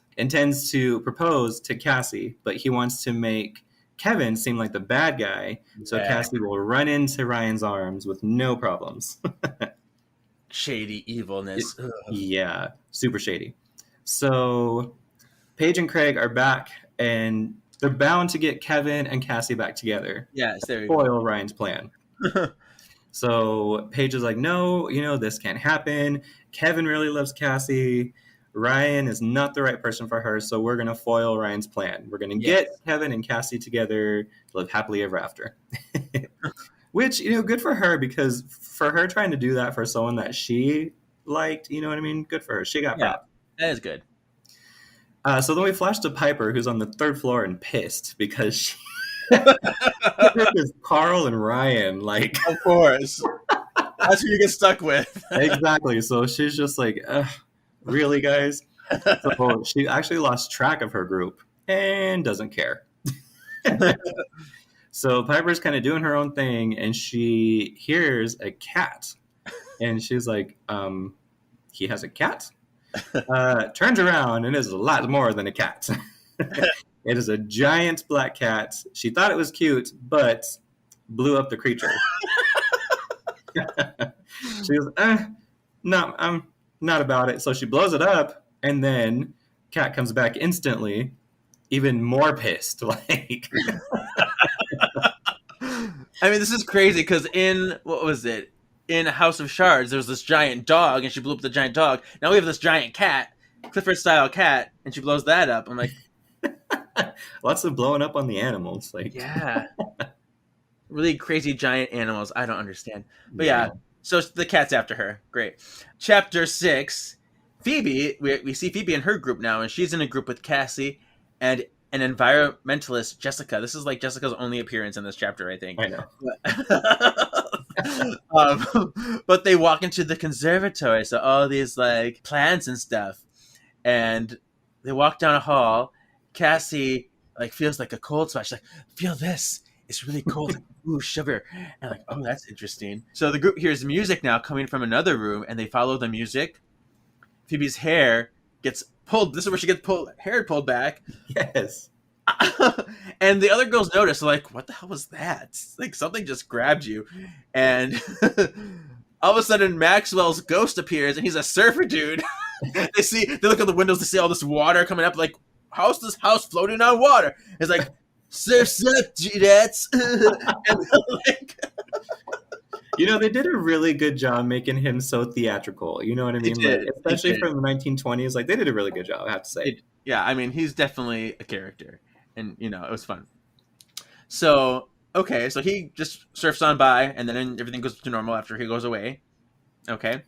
to propose to Cassie, but he wants to make Kevin seem like the bad guy, so Cassie will run into Ryan's arms with no problems. Shady evilness. Yeah, super shady. So Paige and Craig are back, and they're bound to get Kevin and Cassie back together. Yes, there you Foil Ryan's plan. So Paige is like, no, this can't happen. Kevin really loves Cassie. Ryan is not the right person for her, so we're going to foil Ryan's plan. We're going to get Kevin and Cassie together to live happily ever after. Which, good for her, because for her trying to do that for someone that she liked, you know what I mean? Good for her. She got proud. That is good. So then we flash to Piper, who's on the third floor and pissed because she is Carl and Ryan. Like, of course. That's who you get stuck with. Exactly. So she's just like, really, guys? So she actually lost track of her group and doesn't care. So Piper's kind of doing her own thing, and she hears a cat. And she's like, he has a cat? Turns around, and it is a lot more than a cat. It is a giant black cat. She thought it was cute, but blew up the creature. She goes, no, I'm not about it. So she blows it up, and then cat comes back instantly, even more pissed. Like, I mean, this is crazy because in House of Shards, there was this giant dog, and she blew up the giant dog. Now we have this giant cat, Clifford-style cat, and she blows that up. I'm like, lots of blowing up on the animals. Like, yeah, really crazy giant animals. I don't understand, but yeah. So the cat's after her. Great. Chapter 6. Phoebe, we see Phoebe in her group now, and she's in a group with Cassie and an environmentalist, Jessica. This is like Jessica's only appearance in this chapter, I think. I know. But they walk into the conservatory, so all these like plants and stuff, and they walk down a hall. Cassie like feels like a cold spot. She's like, feel this. It's really cold. Ooh, sugar. And like, oh, that's interesting. So the group hears music now coming from another room, and they follow the music. Phoebe's hair gets pulled. This is where she gets hair pulled back. Yes. And the other girls notice, they're like, what the hell was that? Like, something just grabbed you. And all of a sudden, Maxwell's ghost appears, and he's a surfer dude. They look at the windows, they see all this water coming up, like, how's this house floating on water? It's like, surf, dudettes. And like, they did a really good job making him so theatrical. You know what I mean? Did. Like, especially from the 1920s. Like, they did a really good job, I have to say. Yeah, I mean, he's definitely a character. And, it was fun. So, okay, so he just surfs on by, and then everything goes to normal after he goes away. Okay.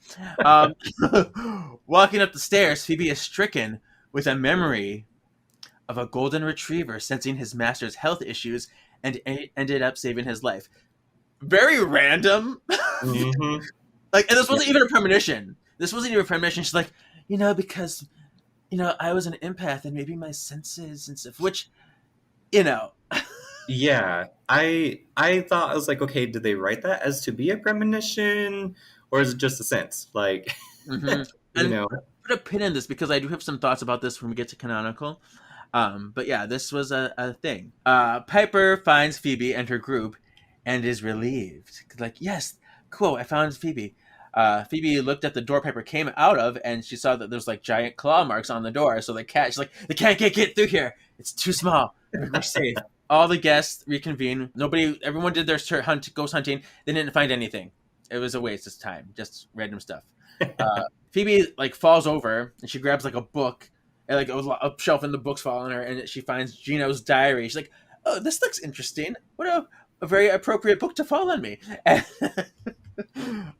Walking up the stairs, Phoebe is stricken with a memory of a golden retriever sensing his master's health issues and ended up saving his life. Very random. Mm-hmm. Like, and this wasn't even a premonition. She's like, because, I was an empath and maybe my senses and stuff, which, Yeah, I thought I was like, okay, did they write that as to be a premonition, or is it just a sense? Like, Hmm. you And know, put a pin in this because I do have some thoughts about this when we get to canonical. But yeah, this was a thing. Piper finds Phoebe and her group and is relieved. Like, yes, cool, I found Phoebe. Phoebe looked at the door Piper came out of, and she saw that there's like giant claw marks on the door. So she's like, they can't get through here. It's too small. We're safe. All the guests reconvene. Everyone did their ghost hunting. They didn't find anything. It was a waste of time, just random stuff. Phoebe like falls over and she grabs like a book and like a shelf in the books fall on her and she finds Gino's diary. She's like, "Oh, this looks interesting. What a very appropriate book to fall on me." And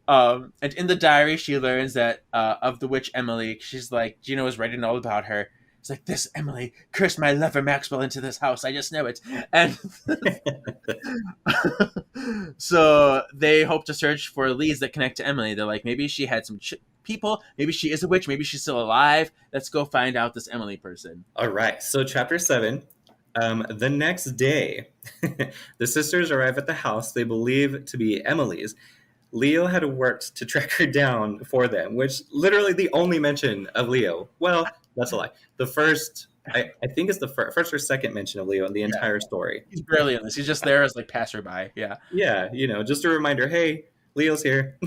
in the diary, she learns that of the witch Emily. She's like, Gino is writing all about her. It's like, this Emily cursed my lover Maxwell into this house. I just know it. And so they hope to search for leads that connect to Emily. They're like, maybe she had some people. Maybe she is a witch. Maybe she's still alive. Let's go find out this Emily person. all right. So chapter 7. The next day, the sisters arrive at the house they believe to be Emily's. Leo had worked to track her down for them, which literally the only mention of Leo. Well, that's a lie. The first, I think it's the first or second mention of Leo in the entire story. He's barely in this. He's just there as like passerby. Yeah. Yeah, just a reminder, hey, Leo's here.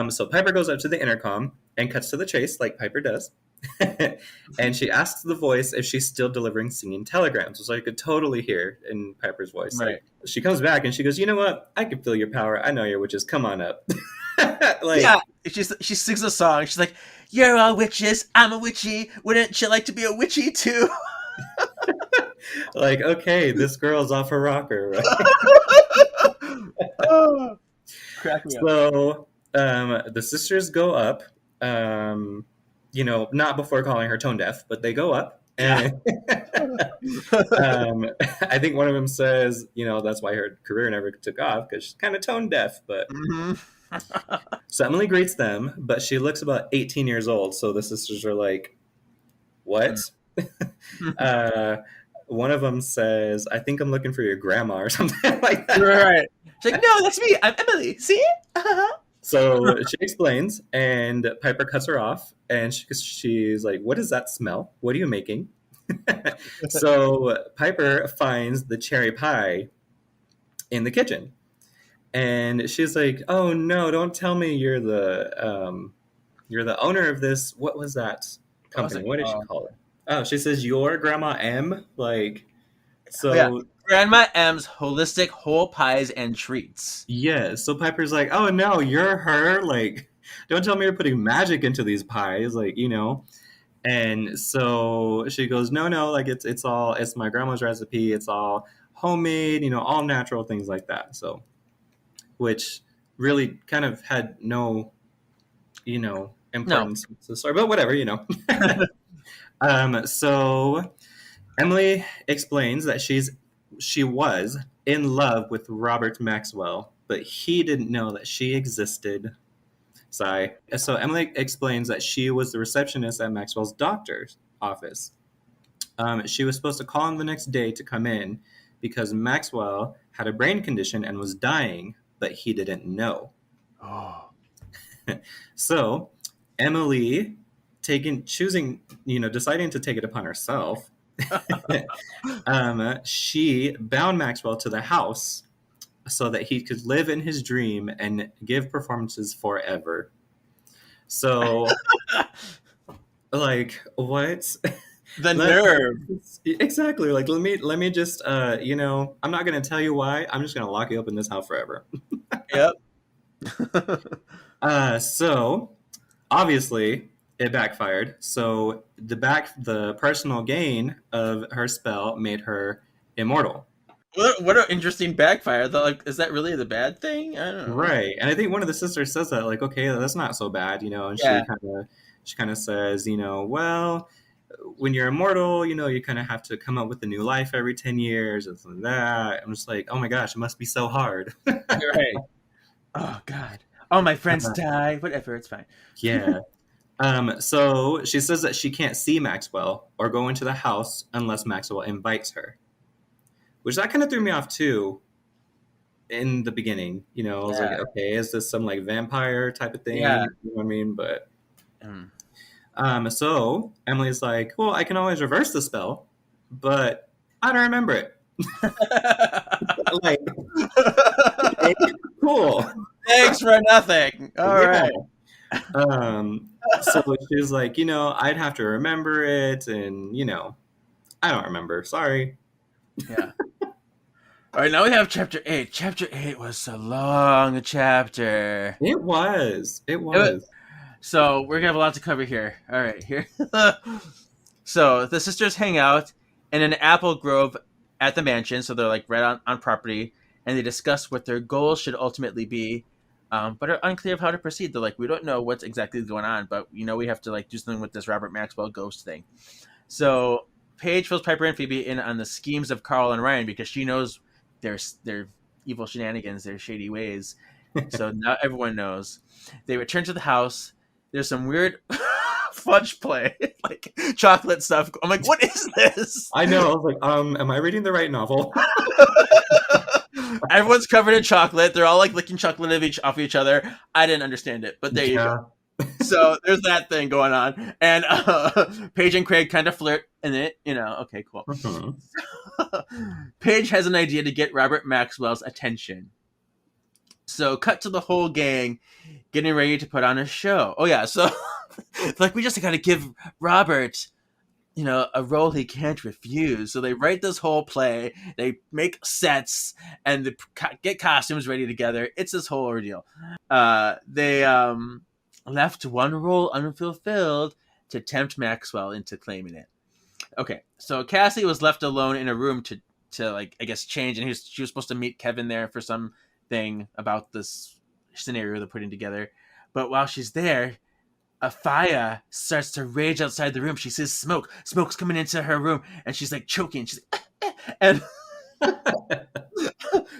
So Piper goes up to the intercom and cuts to the chase, like Piper does. And she asks the voice if she's still delivering singing telegrams, which I could totally hear in Piper's voice. Right. Like, she comes back and she goes, "You know what? I can feel your power. I know you're witches. Come on up." Yeah. She sings a song. She's like, "You're all witches. I'm a witchy. Wouldn't you like to be a witchy too?" Like, okay, this girl's off her rocker, right? Oh, crack me up. So the sisters go up, not before calling her tone deaf, but they go up. And I think one of them says, that's why her career never took off, because she's kind of tone deaf. But so Emily greets them, but she looks about 18 years old. So the sisters are like, what? One of them says, "I think I'm looking for your grandma," or something like that. Right. She's like, "No, that's me. I'm Emily. See?" So she explains, and Piper cuts her off, and she's like, "What does that smell? What are you making?" So Piper finds the cherry pie in the kitchen, and she's like, "Oh no! Don't tell me you're the owner of this. What was that company? What did she call it?" Oh, she says, "Your Grandma M." Like, so. Yeah. Grandma M's Holistic Whole Pies and Treats. Yeah, so Piper's like, "Oh no, you're her. Like, don't tell me you're putting magic into these pies, like, And so she goes, "No, like it's my grandma's recipe. It's all homemade, all natural things like that." So, which really kind of had no, importance to the story, but whatever. So Emily explains that she was in love with Robert Maxwell, but he didn't know that she existed. Sigh. So Emily explains that she was the receptionist at Maxwell's doctor's office. She was supposed to call him the next day to come in because Maxwell had a brain condition and was dying, but he didn't know. Oh. So Emily deciding to take it upon herself, she bound Maxwell to the house so that he could live in his dream and give performances forever. So, like, what? The nerve. Exactly. Like, let me just, I'm not going to tell you why. I'm just going to lock you up in this house forever. Yep. So, obviously, it backfired. So the personal gain of her spell made her immortal. What an interesting backfire. Like, is that really the bad thing? I don't know. Right. And I think one of the sisters says that, like, okay, that's not so bad, and Yeah. she kind of says, well, when you're immortal, you kind of have to come up with a new life every 10 years and something like that. I'm just like, oh my gosh, it must be so hard. You're right. Oh God. All my friends die. Whatever, it's fine. Yeah. So she says that she can't see Maxwell or go into the house unless Maxwell invites her. which that kind of threw me off too in the beginning. You know, I was like, Yeah. okay, is this some like vampire type of Yeah. thing? You know what I mean? But Mm. so Emily's like, well, I can always reverse the spell, but I don't remember it. Like, okay, cool. Thanks for nothing. All Yeah. right. So she was like, you know, I'd have to remember it, and you know, I don't remember. Sorry. Yeah. All right, now we have chapter 8. Chapter 8 was a long chapter. It was. It It wa- was. So we're gonna have a lot to cover here. All right, here. So the sisters hang out in an apple grove at the mansion. So they're like right on property, and they discuss what their goals should ultimately be, but are unclear of how to proceed. They're like, we don't know what's exactly going on, but you know we have to like do something with this Robert Maxwell ghost thing. So Paige fills Piper and Phoebe in on the schemes of Carl and Ryan because she knows their evil shenanigans, their shady ways. So now everyone knows. They return to the house. There's some weird fudge play, like chocolate stuff. I'm like, what is this? I know. I was like, am I reading the right novel? Everyone's covered in chocolate. They're all like licking chocolate off each other. I didn't understand it, but there you go. So there's that thing going on, and Paige and Craig kind of flirt in it. You know, okay, cool. Paige has an idea to get Robert Maxwell's attention. So cut to the whole gang getting ready to put on a show. Oh yeah, so like we just got to give Robert, you know, a role he can't refuse. So they write this whole play, they make sets, and they get costumes ready together. It's this whole ordeal. They left one role unfulfilled to tempt Maxwell into claiming it. Okay, so Cassie was left alone in a room to like I guess change, and she was supposed to meet Kevin there for something about this scenario they're putting together. But while she's there, a fire starts to rage outside the room. She sees smoke. Smoke's coming into her room, and she's like choking. She's like, and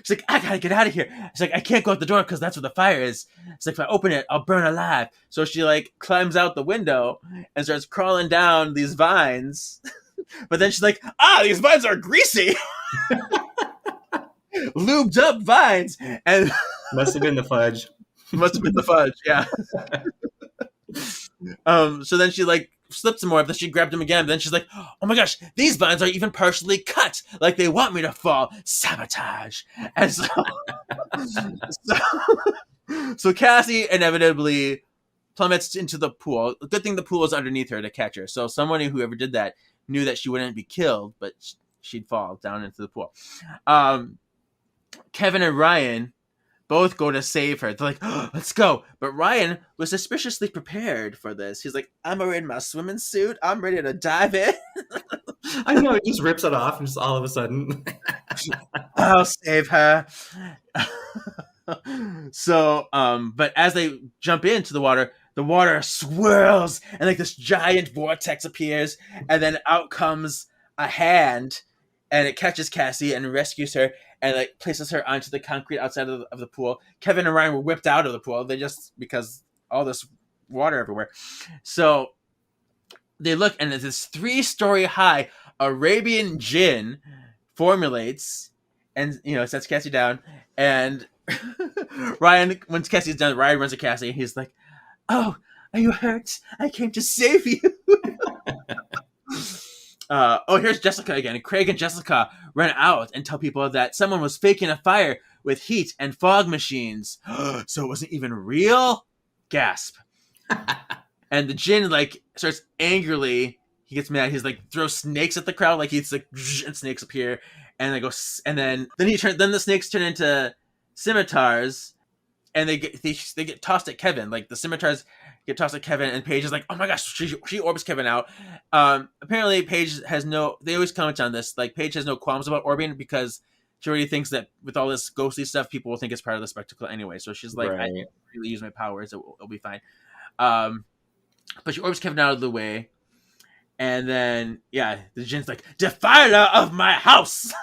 she's like, I gotta get out of here. She's like, I can't go out the door because that's where the fire is. It's like, if I open it, I'll burn alive. So she like climbs out the window and starts crawling down these vines. But then she's like, these vines are greasy. Lubed up vines. And Must have been the fudge. Yeah. So then she like slipped some more, but then she grabbed him again. But then she's like, oh my gosh, these vines are even partially cut. Like they want me to fall. Sabotage. And so Cassie inevitably plummets into the pool. Good thing the pool was underneath her to catch her. So someone whoever did that knew that she wouldn't be killed, but she'd fall down into the pool. Kevin and Ryan both go to save her. They're like, let's go. But Ryan was suspiciously prepared for this. He's like, I'm already in my swimming suit. I'm ready to dive in. I know, he just rips it off and just all of a sudden. I'll save her. So, but as they jump into the water swirls and like this giant vortex appears, and then out comes a hand and it catches Cassie and rescues her and like places her onto the concrete outside of the pool. Kevin and Ryan were whipped out of the pool. They just, because all this water everywhere. So they look, and there's this 3-story high Arabian djinn formulates and, you know, sets Cassie down. And Ryan, when Cassie's done, Ryan runs to Cassie and he's like, oh, are you hurt? I came to save you. Here's Jessica again. Craig and Jessica run out and tell people that someone was faking a fire with heat and fog machines. So it wasn't even real? Gasp. And the djinn like starts angrily. He gets mad. He's like throws snakes at the crowd. Like he's like, and snakes appear. And they go, and then the snakes turn into scimitars, and they get tossed at Kevin. Like the scimitars get tossed at Kevin, and Paige is like, oh my gosh, she orbs Kevin out. Apparently Paige has they always comment on this, like Paige has no qualms about orbiting because she already thinks that with all this ghostly stuff, people will think it's part of the spectacle anyway. So she's like, right. I don't really use my powers, it'll be fine. But she orbs Kevin out of the way, and then the djinn's like, defiler of my house.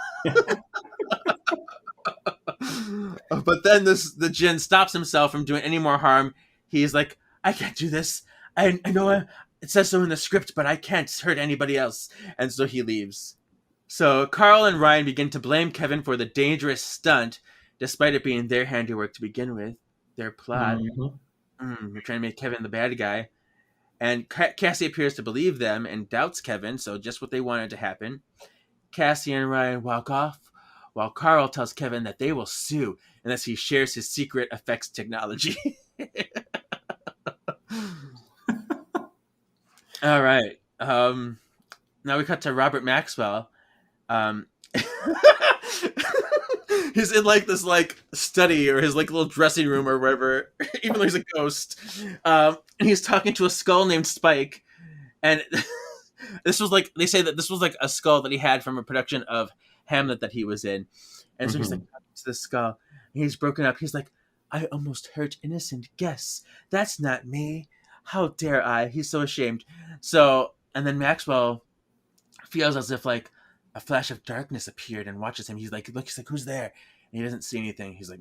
But then the djinn stops himself from doing any more harm. He's like, I can't do this. I know it says so in the script, but I can't hurt anybody else. And so he leaves. So Carl and Ryan begin to blame Kevin for the dangerous stunt, despite it being their handiwork to begin with. Their plot. Mhm. They're trying to make Kevin the bad guy. And Cassie appears to believe them and doubts Kevin, so just what they wanted to happen. Cassie and Ryan walk off, while Carl tells Kevin that they will sue unless he shares his secret effects technology. All right. Now we cut to Robert Maxwell. Um, he's in like this like study or his like little dressing room or wherever, even though he's a ghost. And he's talking to a skull named Spike, and this was like they say that this was like a skull that he had from a production of Hamlet that he was in, and so he's like talking to the skull, and he's broken up. He's like, "I almost hurt innocent guests. That's not me. How dare I?" He's so ashamed. So, and then Maxwell feels as if like a flash of darkness appeared and watches him. He's like, "Look, he's like, who's there?" And he doesn't see anything. He's like,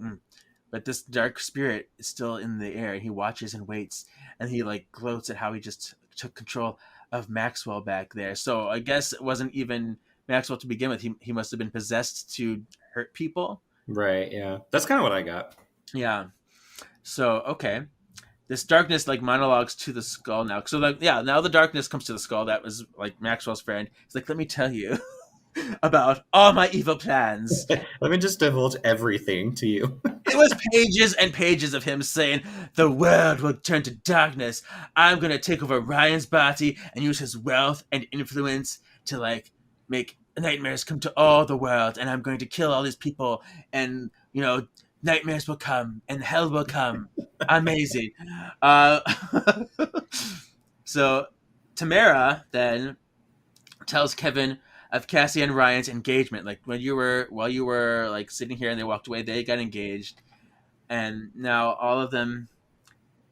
But this dark spirit is still in the air. He watches and waits, and he like gloats at how he just took control of Maxwell back there. So I guess it wasn't even Maxwell to begin with. He must have been possessed to hurt people. Right. Yeah. That's kind of what I got. Yeah. So okay, this darkness like monologues to the skull now. So like yeah, now the darkness comes to the skull. That was like Maxwell's friend. He's like, "Let me tell you about all my evil plans." Let me just divulge everything to you. It was pages and pages of him saying, "The world will turn to darkness. I'm going to take over Ryan's body and use his wealth and influence to, like, make nightmares come to all the world. And I'm going to kill all these people. And, you know, nightmares will come and hell will come." Amazing. Uh, so Tamara then tells Kevin of Cassie and Ryan's engagement. Like while you were like sitting here and they walked away, they got engaged, and now all of them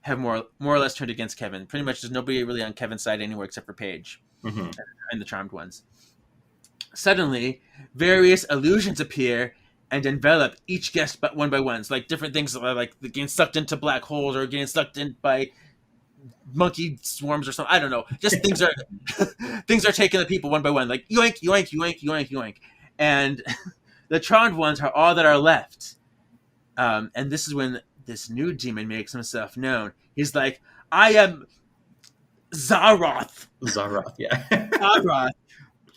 have more or less turned against Kevin. Pretty much, there's nobody really on Kevin's side anywhere except for Paige and the Charmed Ones. Suddenly, various illusions appear and envelop each guest, but one by one. It's like different things, like getting sucked into black holes or getting sucked in by monkey swarms or something. I don't know. Just things are things are taking the people one by one, like yoink, yoink, yoink, yoink, yoink, and the charmed ones are all that are left. And this is when this new demon makes himself known. He's like, "I am Zaroth." Zaroth, yeah. Zaroth.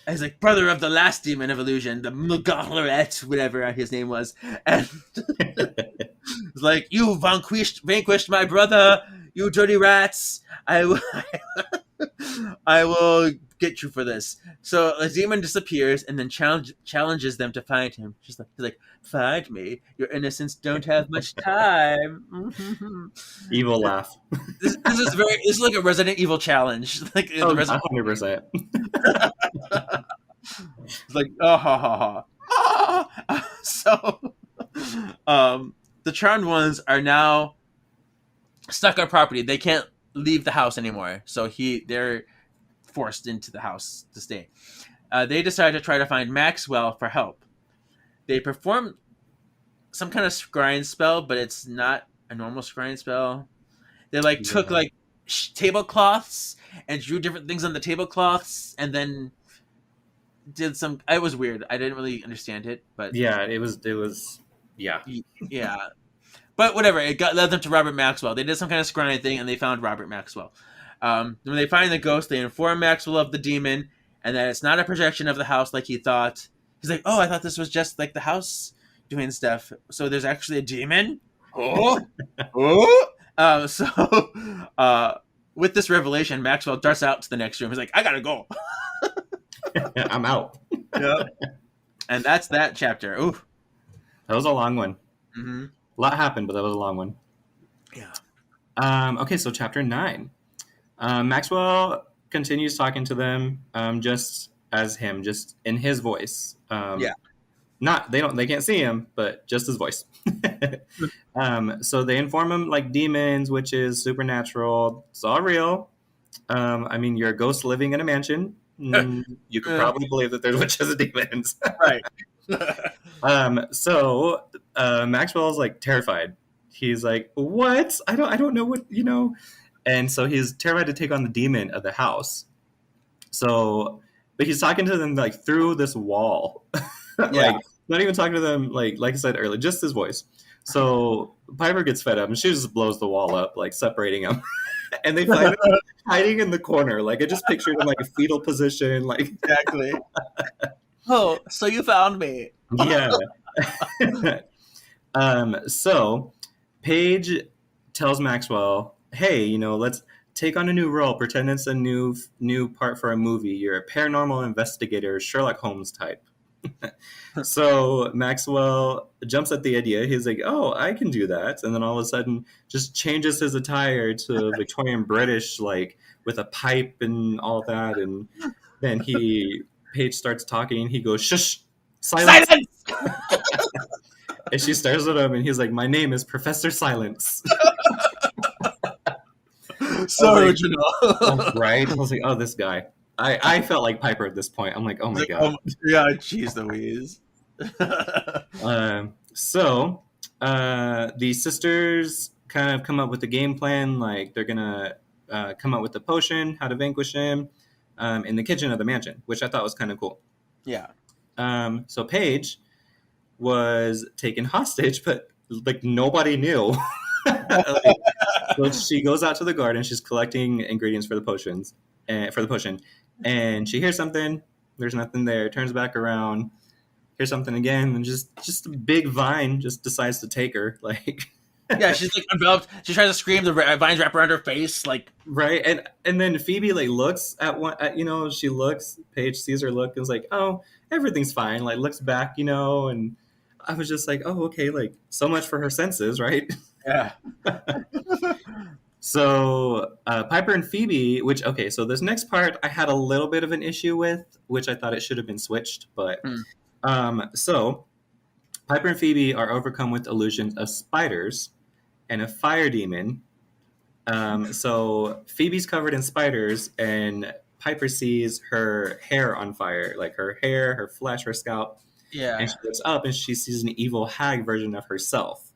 He's like brother of the last demon of illusion, the Mugalaret, whatever his name was, and it's like, "You vanquished my brother, you dirty rats. I will get you for this." So the demon disappears and then challenges them to find him. He's like, "Find me. Your innocents don't have much time." Evil laugh. This is like a Resident Evil challenge. Like 100%. It's like, oh ha ha ha. So the charmed ones are now stuck on property. They can't leave the house anymore. So they're forced into the house to stay. They decide to try to find Maxwell for help. They perform some kind of scrying spell, but it's not a normal scrying spell. They took tablecloths and drew different things on the tablecloths, and then did some. It was weird. I didn't really understand it, but yeah, it was yeah. But whatever, it led them to Robert Maxwell. They did some kind of scrying thing, and they found Robert Maxwell. When they find the ghost, they inform Maxwell of the demon, and that it's not a projection of the house like he thought. He's like, "Oh, I thought this was just like the house doing stuff. So there's actually a demon?" With this revelation, Maxwell darts out to the next room. He's like, "I gotta go." I'm out. Yep. And that's that chapter. Ooh. That was a long one. Mm-hmm. A lot happened, but that was a long one. Yeah. Okay, so chapter 9. Maxwell continues talking to them, just as him, just in his voice. Yeah. They can't see him, but just his voice. So they inform him like demons, witches, supernatural. It's all real. I mean, you're a ghost living in a mansion. You could probably believe that there's witches and demons. Right. So Maxwell's like terrified. He's like, "What? I don't know what, you know." And so he's terrified to take on the demon of the house. So but he's talking to them like through this wall. Yeah. Like not even talking to them like I said earlier, just his voice. So Piper gets fed up and she just blows the wall up, like separating them. And they find him hiding in the corner. Like I just pictured him like a fetal position, like Exactly. Oh, so you found me. yeah. So Paige tells Maxwell, "Hey, let's take on a new role. Pretend it's a new part for a movie. You're a paranormal investigator, Sherlock Holmes type." So Maxwell jumps at the idea. He's like, "Oh, I can do that." And then all of a sudden just changes his attire to Victorian British, like with a pipe and all that. And then Paige starts talking. He goes, "Shush, silence." And she stares at him and he's like, "My name is Professor Silence." So like, original. Right? I was like, "Oh, this guy." I felt like Piper at this point. I'm like, "Oh my God." Yeah, jeez Louise. So the sisters kind of come up with a game plan. Like they're going to come up with a potion, how to vanquish him in the kitchen of the mansion, which I thought was kind of cool. Yeah. So Paige was taken hostage, but like nobody knew. So she goes out to the garden. She's collecting ingredients for the potion, and she hears something. There's nothing there. Turns back around, hears something again, and just a big vine just decides to take her. Like, Yeah, she's like enveloped. She tries to scream. The vines wrap around her face. Like, right, and then Phoebe like looks at one. She looks. Paige sees her look and is like, "Oh, everything's fine." Like looks back, and I was just like, "Oh, okay." Like so much for her senses, right? yeah. So Piper and Phoebe, so this next part I had a little bit of an issue with, which I thought it should have been switched, but so Piper and Phoebe are overcome with illusions of spiders and a fire demon. So Phoebe's covered in spiders, and Piper sees her hair on fire, like her hair, her flesh, her scalp. Yeah. And she looks up and she sees an evil hag version of herself.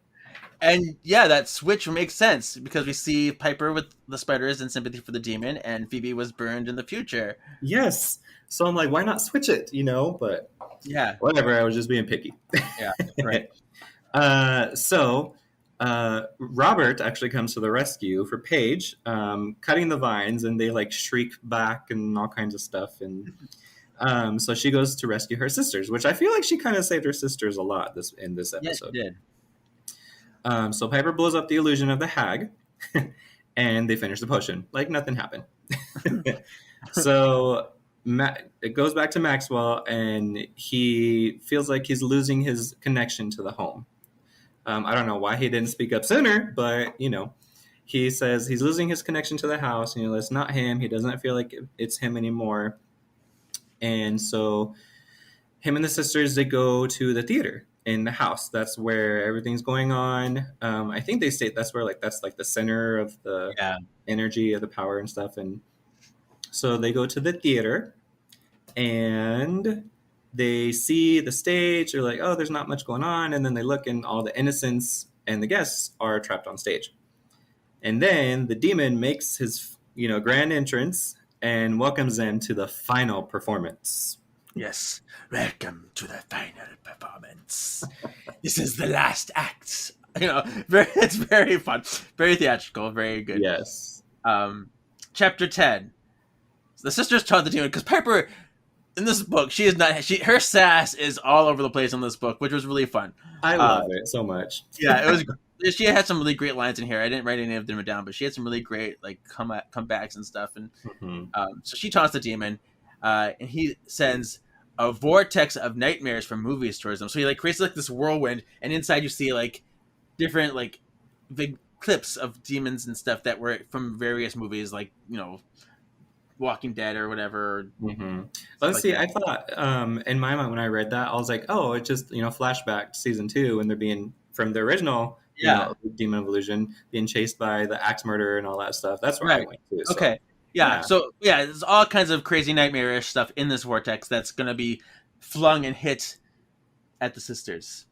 And yeah, that switch makes sense because we see Piper with the spiders and sympathy for the demon, and Phoebe was burned in the future. Yes. So I'm like, why not switch it? But Yeah. whatever. I was just being picky. Yeah. Right. So Robert actually comes to the rescue for Paige, cutting the vines, and they like shriek back and all kinds of stuff. And so she goes to rescue her sisters, which I feel like she kind of saved her sisters a lot in this episode. Yes, she did. So Piper blows up the illusion of the hag, and they finish the potion like nothing happened. So it goes back to Maxwell, and he feels like he's losing his connection to the home. I don't know why he didn't speak up sooner, but he says he's losing his connection to the house. It's not him. He doesn't feel like it's him anymore. And so him and the sisters, they go to the theater in the house. That's where everything's going on. I think they state that's where that's the center of the energy of the power and stuff. And so they go to the theater and they see the stage. They're like, oh, there's not much going on. And then they look, and all the innocents and the guests are trapped on stage. And then the demon makes his grand entrance and welcomes them to the final performance. Yes. Welcome to the final performance. This is the last act. It's very fun, very theatrical, very good. Yes. Chapter 10. The sisters taunt the demon because Piper, in this book, she is not. Her sass is all over the place in this book, which was really fun. I love it so much. Yeah, it was. She had some really great lines in here. I didn't write any of them down, but she had some really great comebacks and stuff. And so she taunts the demon, and he sends a vortex of nightmares from movies towards them. So he creates this whirlwind, and inside you see different big clips of demons and stuff that were from various movies, Walking Dead or whatever. Let's see. I thought in my mind when I read that, I was like, oh, it's just flashback to season 2, and they're being from the original. Demon of Illusion being chased by the axe murderer and all that stuff. That's where I went to. So. Okay. Yeah. So there's all kinds of crazy nightmarish stuff in this vortex that's gonna be flung and hit at the sisters.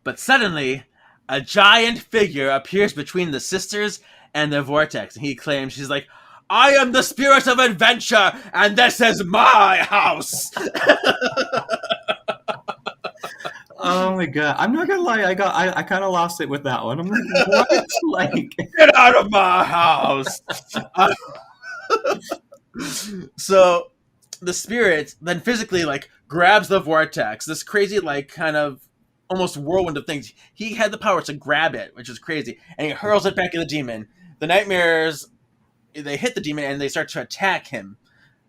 But suddenly, a giant figure appears between the sisters and the vortex, and he claims, she's like, I am the spirit of adventure, and this is my house. Oh my god! I'm not gonna lie. I kind of lost it with that one. I'm like, what? Like, Get out of my house. So the spirit then physically like grabs the vortex, this crazy like kind of almost whirlwind of things. He had the power to grab it, which is crazy, and he hurls it back at the demon. The nightmares, they hit the demon and they start to attack him.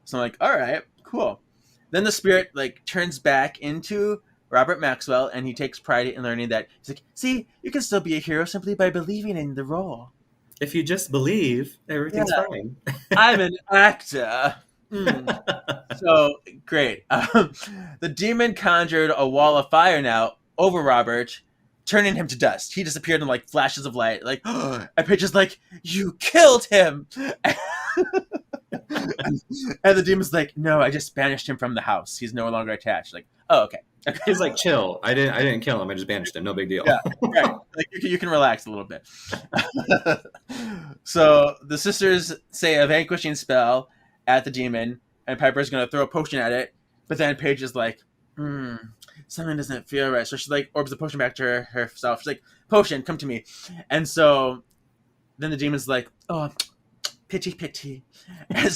So I'm like, all right, cool. Then the spirit like turns back into Robert Maxwell, and he takes pride in learning that he's like, see, you can still be a hero simply by believing in the role. if you just believe, everything's fine. I'm an actor. So great. The demon conjured a wall of fire now over Robert, turning him to dust. He disappeared in like flashes of light. Like, and Paige is like, "You killed him." And the demon's like, "No, I just banished him from the house. He's no longer attached." Like, oh, okay. He's like, chill. I didn't kill him. I just banished him. No big deal. Yeah, right. Like you can relax a little bit. So the sisters say a vanquishing spell at the demon, and Piper's gonna throw a potion at it. But then Paige is like, something doesn't feel right. So she like orbs the potion back to herself. She's like, "Potion, come to me." And so then the demon's like, "Oh, pity." And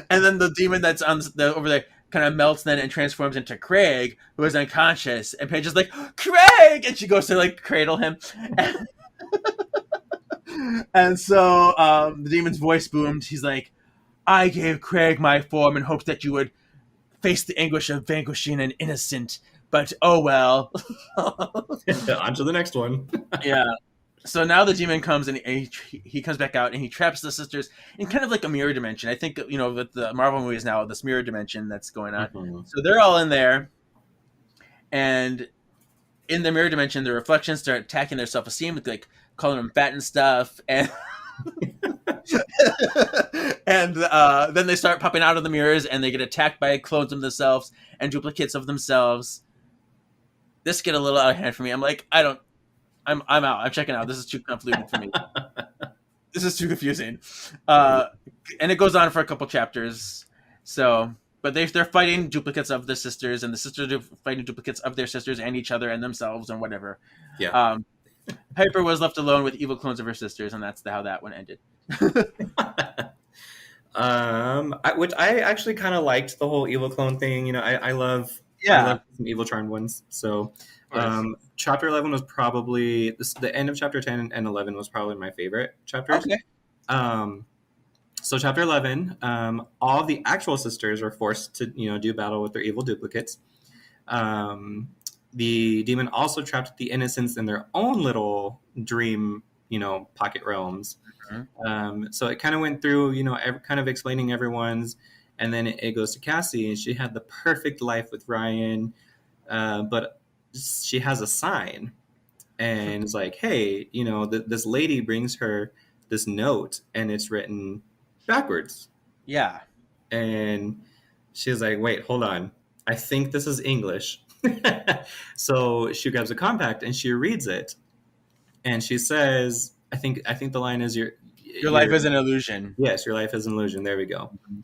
then the demon that's on over there kind of melts then and transforms into Craig, who is unconscious. And Paige is like, "Craig!" And she goes to like cradle him. And so the demon's voice boomed. He's like, "I gave Craig my form in hopes that you would face the anguish of vanquishing an innocent, but oh well." On to the next one. Yeah. So now the demon comes and he comes back out and he traps the sisters in kind of like a mirror dimension. I think, you know, with the Marvel movies now, this mirror dimension that's going on. Mm-hmm. So they're all in there, and in the mirror dimension, the reflections start attacking their self-esteem, like calling them fat and stuff, and and then they start popping out of the mirrors and they get attacked by clones of themselves and duplicates of themselves. This get a little out of hand for me. I'm like, I'm out. I'm checking out. This is too convoluted for me. This is too confusing. And it goes on for a couple chapters. So, but they're fighting duplicates of the sisters, and the sisters are fighting duplicates of their sisters and each other and themselves and whatever. Yeah. Piper was left alone with evil clones of her sisters, and that's how that one ended. Which I actually kind of liked the whole evil clone thing. You know, I love some evil charmed ones. So, chapter 11 was probably the end of chapter 10 and 11 was probably my favorite chapters. Okay. So chapter 11, all the actual sisters are forced to, you know, do battle with their evil duplicates. The demon also trapped the innocents in their own little dream, you know, pocket realms. Mm-hmm. So it kind of went through, you know, kind of explaining everyone's, and then it goes to Cassie, and she had the perfect life with Ryan, but she has a sign, and it's like, hey, you know, this lady brings her this note, and it's written backwards. Yeah. And she's like, wait, hold on. I think this is English. So she grabs a compact and she reads it, and she says, I think the line is your life is an illusion. Yes, your life is an illusion. There we go. Mm-hmm.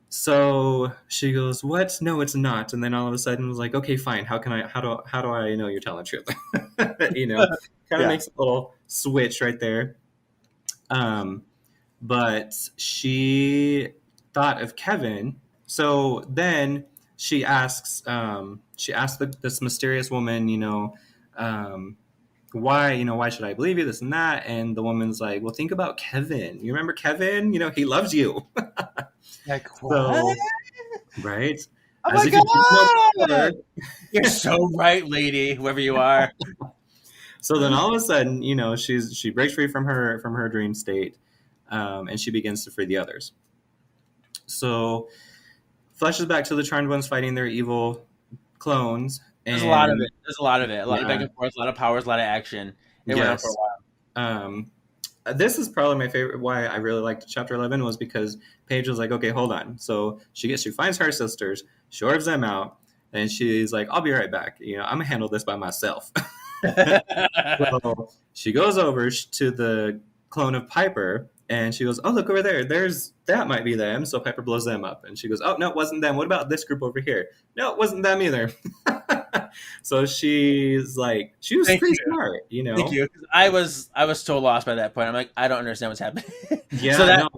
So she goes, what? No, it's not. And then all of a sudden was like, okay, fine. How do I know you're telling the truth? You know, kind of makes a little switch right there. But she thought of Kevin. So then she asks this mysterious woman, you know, why should I believe you, this and that? And the woman's like, well, think about Kevin. You remember Kevin? You know, he loves you. Like, what? So, right? Oh my God! You're so right, lady, whoever you are. So then all of a sudden, you know, she breaks free from her dream state, and she begins to free the others. So flashes back to the Charmed Ones fighting their evil clones. There's a lot of it. A lot of back and forth, a lot of powers, a lot of action. It went on for a while. This is probably my favorite. Why I really liked chapter 11 was because Paige was like, okay, hold on. So she finds her sisters, she orders them out, and she's like, I'll be right back. You know, I'm gonna handle this by myself. So she goes over to the clone of Piper, And she goes, oh, look over there. That might be them. So Piper blows them up. And she goes, oh, no, it wasn't them. What about this group over here? No, it wasn't them either. So she's like, she was Thank pretty you. smart, you know? Thank you. 'Cause I was so lost by that point. I'm like, I don't understand what's happening. Yeah, So no.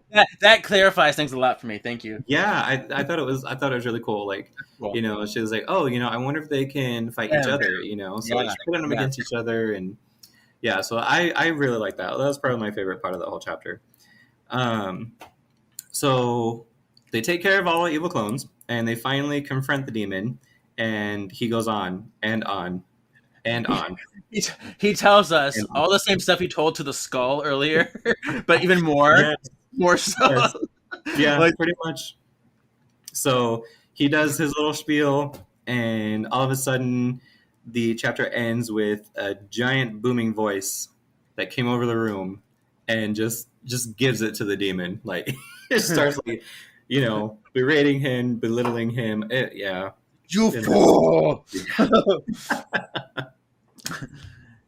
that clarifies things a lot for me. Thank you. Yeah, I thought it was really cool. Like, Cool. you know, she was like, oh, you know, I wonder if they can fight each Yeah. other, you know? So like, Yeah. she put them Yeah. against each other. And yeah, so I really like that. That was probably my favorite part of the whole chapter. So they take care of all the evil clones, and they finally confront the demon, and he goes on and on and on. He tells us And all the same stuff he told to the skull earlier, but even more, Yes, more so. yes. Yeah, Like- pretty much. So he does his little spiel, and all of a sudden, the chapter ends with a giant booming voice that came over the room and just gives it to the demon. Like, it starts like, you know, berating him, belittling him. Yeah. You And- fool!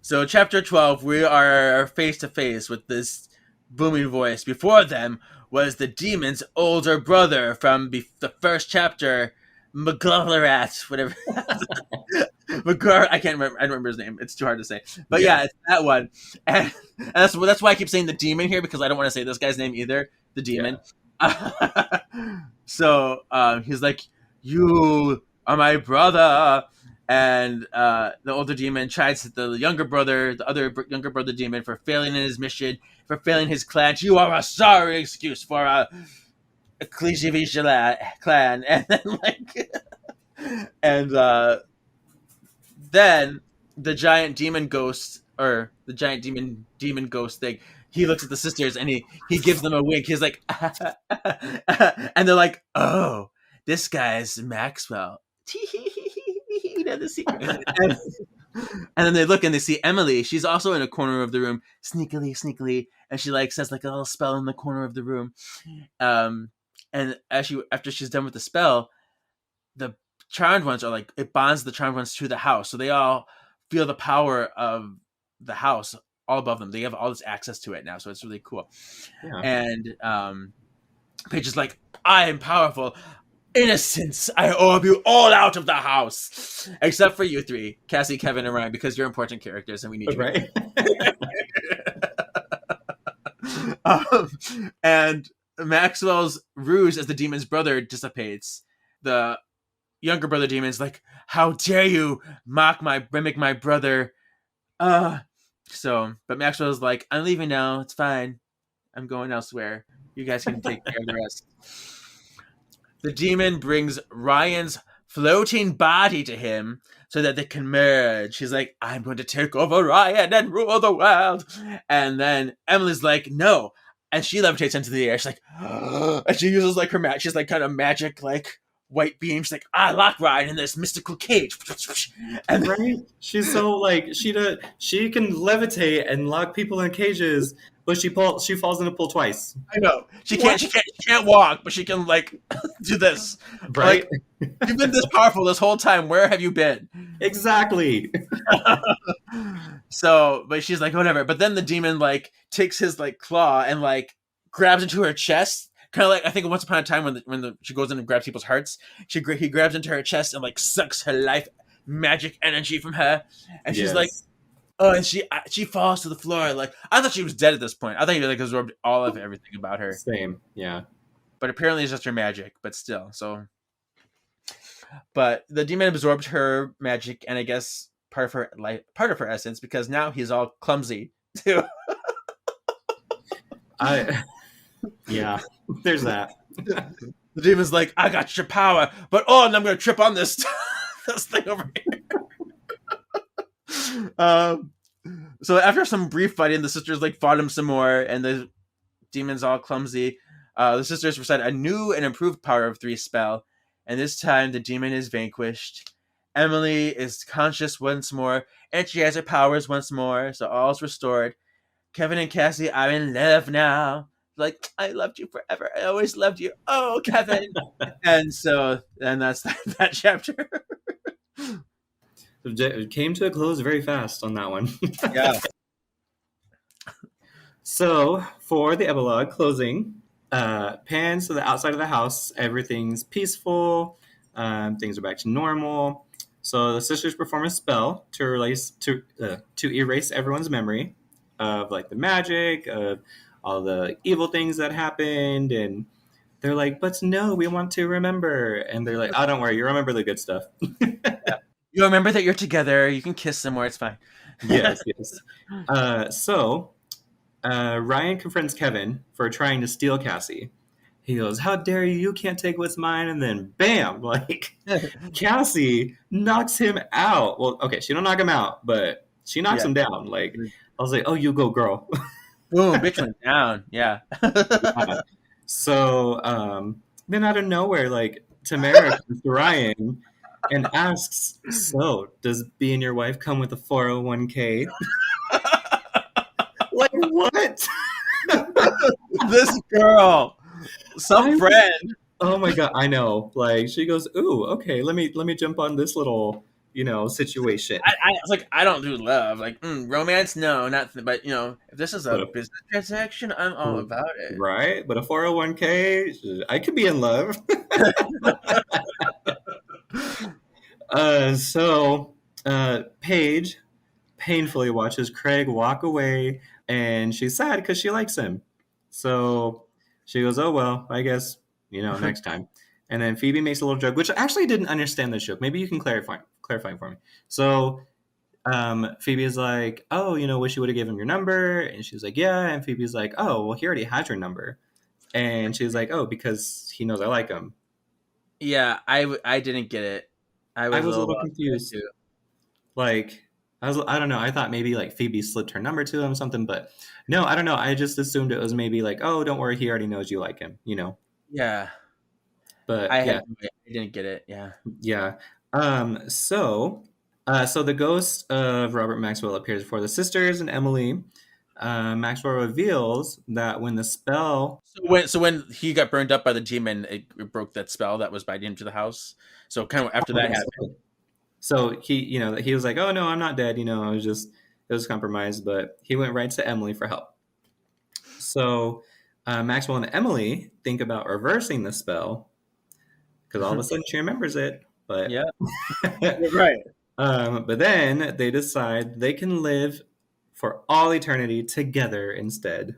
So, chapter 12, we are face to face with this booming voice. Before them was the demon's older brother from the first chapter, McGloverat, whatever. I can't remember. I don't remember his name. It's too hard to say. But yeah, it's that one. And that's why I keep saying the demon here, because I don't want to say this guy's name either. The demon. So he's like, you are my brother. And the older demon chides the younger brother, the other younger brother demon, for failing in his mission, for failing his clan. You are a sorry excuse for a Clichy clan. And then then the giant demon ghost, or the giant demon ghost thing, he looks at the sisters and he gives them a wink. He's like, and they're like, oh, this guy's Maxwell. You know the secret. And then they look and they see Emily. She's also in a corner of the room, sneakily, and she says a little spell in the corner of the room. And after she's done with the spell, the charmed ones are it bonds the charmed ones to the house, so they all feel the power of the house all above them. They have all this access to it now, so it's really cool. Yeah. And Paige is like, I am powerful. Innocence, I orb you all out of the house, except for you three, Cassie, Kevin, and Ryan, because you're important characters and we need you. Right. And Maxwell's ruse as the demon's brother dissipates. The younger brother demon's like, how dare you mimic my brother. But Maxwell's like, I'm leaving now, it's fine, I'm going elsewhere, you guys can take care of the rest. The demon brings Ryan's floating body to him so that they can merge. He's like, I'm going to take over Ryan and rule the world. And then Emily's like, no. And she levitates into the air. She's like, and she uses her she's kind of magic, white beam. She's like, I lock Ryan in this mystical cage. And Right? She's so she can levitate and lock people in cages, but she falls in a pool twice. I know. She can't walk, but she can do this. Right? You've been this powerful this whole time. Where have you been? Exactly. So, but she's like, whatever. But then the demon takes his claw and grabs into her chest. Kind of I think once upon a time when she goes in and grabs people's hearts, he grabs into her chest and sucks her life magic energy from her, and she's like, oh, and she falls to the floor. I thought she was dead at this point. I thought he absorbed all of everything about her. Same, yeah. But apparently it's just her magic. But still, so. But the demon absorbed her magic, and I guess part of her essence, because now he's all clumsy too. Yeah, there's that. The demon's like, I got your power, but and I'm gonna trip on this this thing over here. So after some brief fighting, the sisters fought him some more, and the demon's all clumsy. The sisters recite a new and improved power of 3 spell, and this time the demon is vanquished. Emily is conscious once more, and she has her powers once more, so all's restored. Kevin and Cassie are in love now. I loved you forever. I always loved you. Oh, Kevin. And that's that chapter. It came to a close very fast on that one. Yeah. So for the epilogue closing, pans to the outside of the house. Everything's peaceful. Things are back to normal. So the sisters perform a spell to erase everyone's memory of like the magic of all the evil things that happened, and they're like, "But no, we want to remember." And they're like, "Oh, don't worry, you remember the good stuff." You remember that you're together. You can kiss somewhere. It's fine. Yes, yes. So Ryan confronts Kevin for trying to steal Cassie. He goes, "How dare you? You can't take what's mine!" And then, bam! Like Cassie knocks him out. Well, okay, she don't knock him out, but she knocks Yeah. him down. Like I was like, "Oh, you go, girl." Boom, bitch went down. Yeah. So then, out of nowhere, like Tamara comes to Ryan and asks, "So, does being your wife come with a 401k?" Like what? This girl, some friend. Oh my god, I know. Like she goes, "Ooh, okay, let me jump on this little, situation." I was like, I don't do love. Like romance, no, not. But if this is a But business transaction, I'm all about it. right? But a 401k, I could be in love. Paige painfully watches Craig walk away, and she's sad because she likes him. So she goes, "Oh well, I guess next time." And then Phoebe makes a little joke, which I actually didn't understand this joke. Maybe you can clarify for me. So Phoebe is like, "Oh, wish you would have given him your number," and she's like, "Yeah," and Phoebe's like, "Oh, well, he already has your number," and she's like, "Oh, because he knows I like him." Yeah, I didn't get it. I I was was a a little little confused. too. Like, I don't know. I thought maybe like Phoebe slipped her number to him or something, but no, I don't know. I just assumed it was maybe like, "Oh, don't worry, he already knows you like him." Yeah, But yeah, I didn't get it. Yeah. yeah. So the ghost of Robert Maxwell appears before the sisters and Emily. Maxwell reveals that when the spell. So when he got burned up by the demon, it broke that spell that was binding him to the house. So kind of after that Okay, happened. so he was like, "Oh no, I'm not dead. I was just it was compromised." But he went right to Emily for help. So Maxwell and Emily think about reversing the spell because all of a sudden she remembers it. But Yeah, right. but then they decide they can live for all eternity together instead.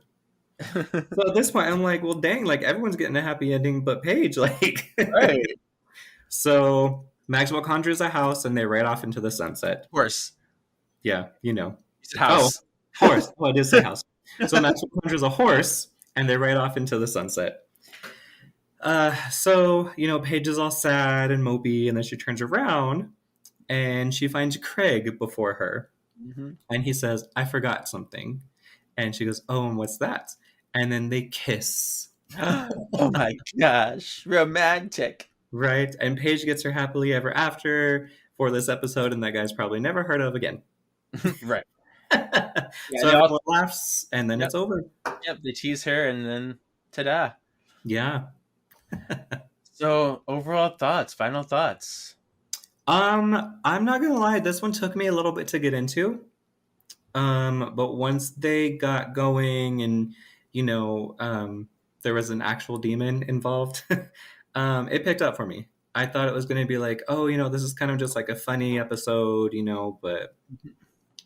So at this point, I'm like, well, dang, like everyone's getting a happy ending, but Paige, like. Right. So Maxwell conjures a house, and they ride off into the sunset. Of course. Yeah, It's a Oh, house. horse. Oh, I did say house. So Maxwell conjures a horse, and they ride off into the sunset. So Paige is all sad and mopey, and then she turns around, and she finds Craig before her. Mhm. And he says, "I forgot something." And she goes, "Oh, and what's that?" And then they kiss. Oh my gosh, romantic. Right? And Paige gets her happily ever after for this episode, and that guy's probably never heard of again. Right. So they everyone all- laughs, and then Yep. it's over. Yep, they tease her, and then ta-da. Yeah. So overall thoughts, final thoughts. I'm not gonna lie, this one took me a little bit to get into. But once they got going and there was an actual demon involved, it picked up for me. I thought it was gonna be like, oh, this is kind of just like a funny episode, but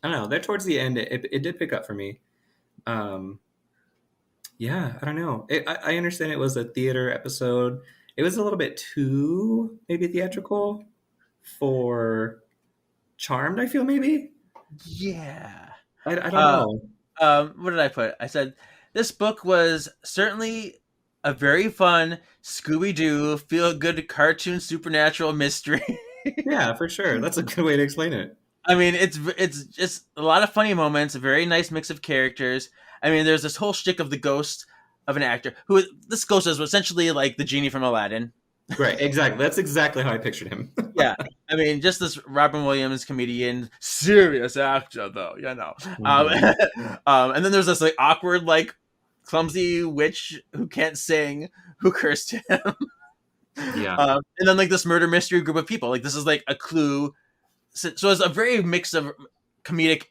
I don't know. There towards the end, it did pick up for me. Yeah, I don't know. I understand it was a theater episode. It was a little bit too maybe theatrical for Charmed, I feel maybe. Yeah. I don't Uh, know. What did I put? I said this book was certainly a very fun Scooby-Doo feel-good cartoon supernatural mystery. Yeah, for sure. That's a good way to explain it. I mean, it's just a lot of funny moments, a very nice mix of characters. I mean, there's this whole shtick of the ghost of an actor who this ghost is essentially like the genie from Aladdin. Right, exactly. That's exactly how I pictured him. Yeah, I mean, just this Robin Williams comedian, serious actor though. And then there's this like awkward, like clumsy witch who can't sing, who cursed him. Yeah. And then like this murder mystery group of people. Like this is like a clue. So it's a very mix of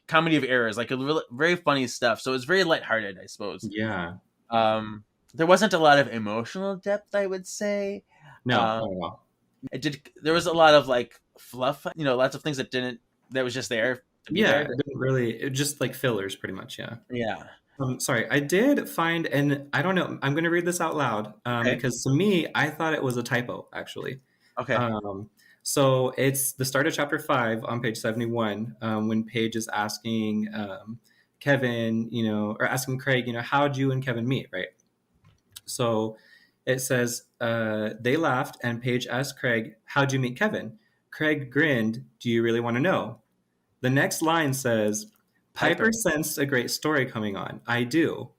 comedy of errors, like a very funny stuff. So it's very lighthearted, I suppose. Yeah. There wasn't a lot of emotional depth, I would say. No, Um, not at all. there was a lot of like fluff, lots of things that was just there to be Yeah, there. it didn't really, it just like fillers pretty much, yeah. Yeah. Sorry, I did find, and I don't know, I'm going to read this out loud Okay. because to me, I thought it was a typo, actually. Okay. So it's the start of chapter 5 on page 71 when Paige is asking Kevin, or asking Craig, how'd you and Kevin meet, right? So it says, they laughed and Paige asked Craig, how'd you meet Kevin? Craig grinned, do you really want to know? The next line says, Piper sensed a great story coming on. I do.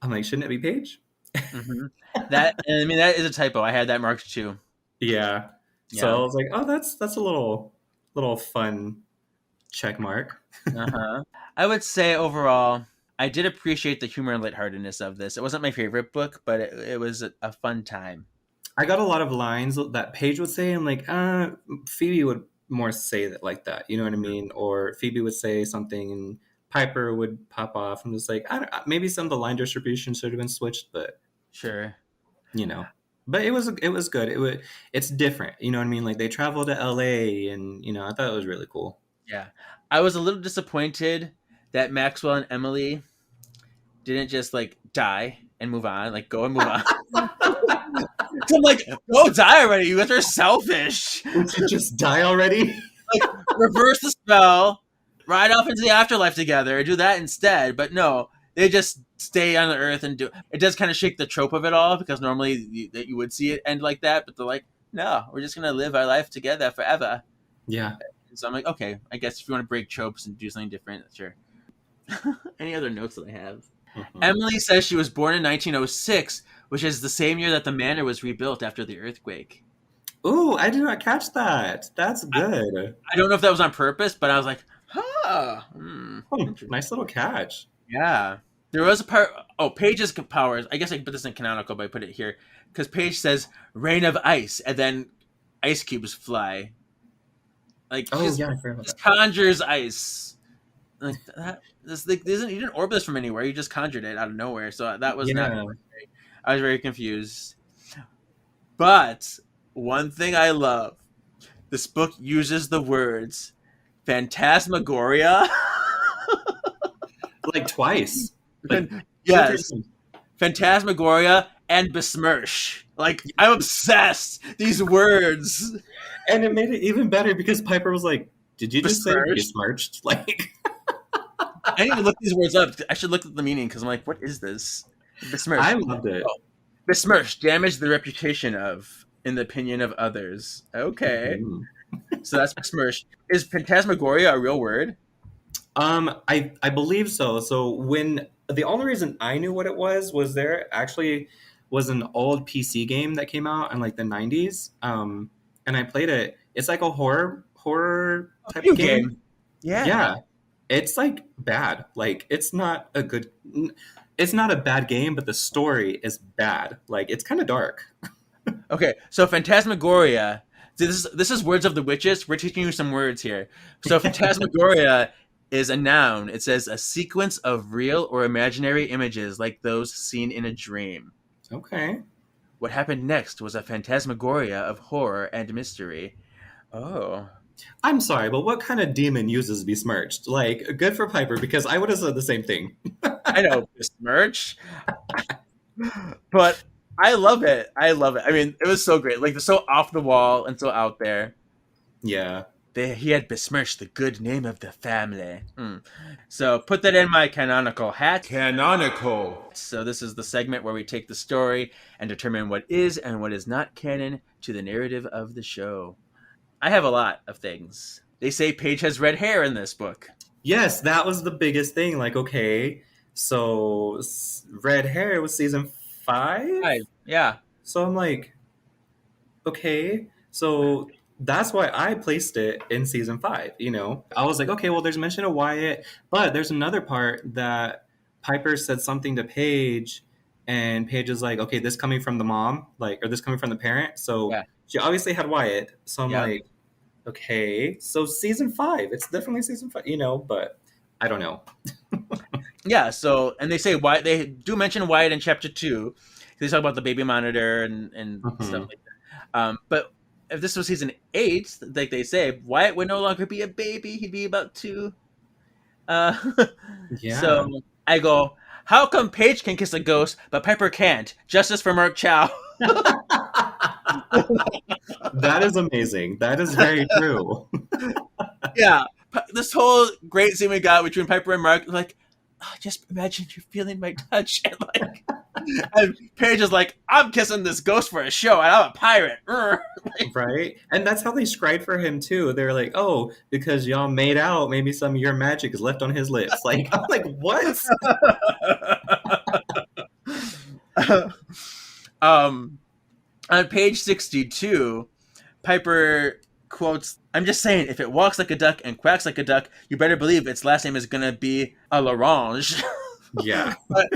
I'm like, shouldn't it be Paige? Mm-hmm. That is a typo. I had that marked too. Yeah. So I was like, oh, that's a little fun check mark. Uh-huh. I would say overall, I did appreciate the humor and lightheartedness of this. It wasn't my favorite book, but it was a fun time. I got a lot of lines that Paige would say, and like, Phoebe would more say that like that, you know what I mean? Or Phoebe would say something, and Piper would pop off. I'm just like, maybe some of the line distribution should have been switched, but sure, But it was good. It's different, you know what I mean? Like they traveled to LA, and I thought it was really cool. Yeah, I was a little disappointed that Maxwell and Emily didn't just like die and move on, like go and move on. I'm like, go die already. You guys are selfish. Would you just die already? Like, reverse the spell, ride off into the afterlife together, do that instead. But no, they just stay on the earth and do. It does kind of shake the trope of it all, because normally that you would see it end like that, but they're like, no, we're just gonna live our life together forever. Yeah. So I'm like, okay, I guess if you want to break tropes and do something different, sure. Any other notes that I have? Mm-hmm. Emily says she was born in 1906, which is the same year that the manor was rebuilt after the earthquake. Ooh, I did not catch that. That's good. I don't know if that was on purpose, but I was like, nice little catch. Yeah. There was a part. Oh, Paige's powers. I guess I can put this in canonical, but I put it here because Paige says "rain of ice" and then ice cubes fly. Like, I forgot about just that. conjures ice. Like that. You didn't orbit this from anywhere. You just conjured it out of nowhere. So that was not. I was very confused. But one thing I love, this book uses the words phantasmagoria. Like twice. Yes. Phantasmagoria and besmirch. Like, I'm obsessed. These words. And it made it even better because Piper was like, did you just say besmirched? Like, I didn't even look these words up. I should look at the meaning because I'm like, what is this? Besmirch. I loved it. Oh, besmirch, damage the reputation of, in the opinion of others. Okay. Mm-hmm. So that's besmirch. Is phantasmagoria a real word? I believe so. So when the only reason I knew what it was there actually was an old PC game that came out in like the 90s. And I played it. It's like a horror type of game. Yeah. It's like bad. Like it's not a bad game, but the story is bad. Like it's kind of dark. Okay. So phantasmagoria. This is words of the witches. We're teaching you some words here. So phantasmagoria is a noun. It says a sequence of real or imaginary images like those seen in a dream. Okay. What happened next was a phantasmagoria of horror and mystery. Oh. I'm sorry, but what kind of demon uses besmirched? Like, good for Piper, because I would have said the same thing. I know, besmirch. But I love it. I mean, it was so great. Like, so off the wall and so out there. Yeah. He had besmirched the good name of the family. So put that in my canonical hat. Canonical. So this is the segment where we take the story and determine what is and what is not canon to the narrative of the show. I have a lot of things. They say Paige has red hair in this book. Yes, that was the biggest thing. Like, okay, so red hair was season 5? Yeah. So I'm like, okay, so that's why I placed it in season 5, I was like, okay, well, there's mention of Wyatt, but there's another part that Piper said something to Paige, and Paige is like, okay, this coming from the mom, like, or this coming from the parent. So she obviously had Wyatt. So I'm like, okay, so season 5. It's definitely season 5, but I don't know. Yeah. So, and they say why they do mention Wyatt in chapter 2. They talk about the baby monitor and stuff Mhm. like that. But if this was season 8, like they say, Wyatt would no longer be a baby. He'd be about 2. Uh, Yeah. so I go, how come Paige can kiss a ghost, but Piper can't? Justice for Mark Chow. That is amazing. That is very true. Yeah. This whole great scene we got between Piper and Mark, like, oh, just imagine you're feeling my touch. And like, and Paige is like, I'm kissing this ghost for a show, and I'm a pirate. Right? And that's how they scried for him too. They're like, "Oh, because y'all made out, maybe some of your magic is left on his lips." Like, I'm like, "What?" um, on page 62, Piper quotes, I'm just saying, if it walks like a duck and quacks like a duck, you better believe its last name is going to be a Larange. Yeah. but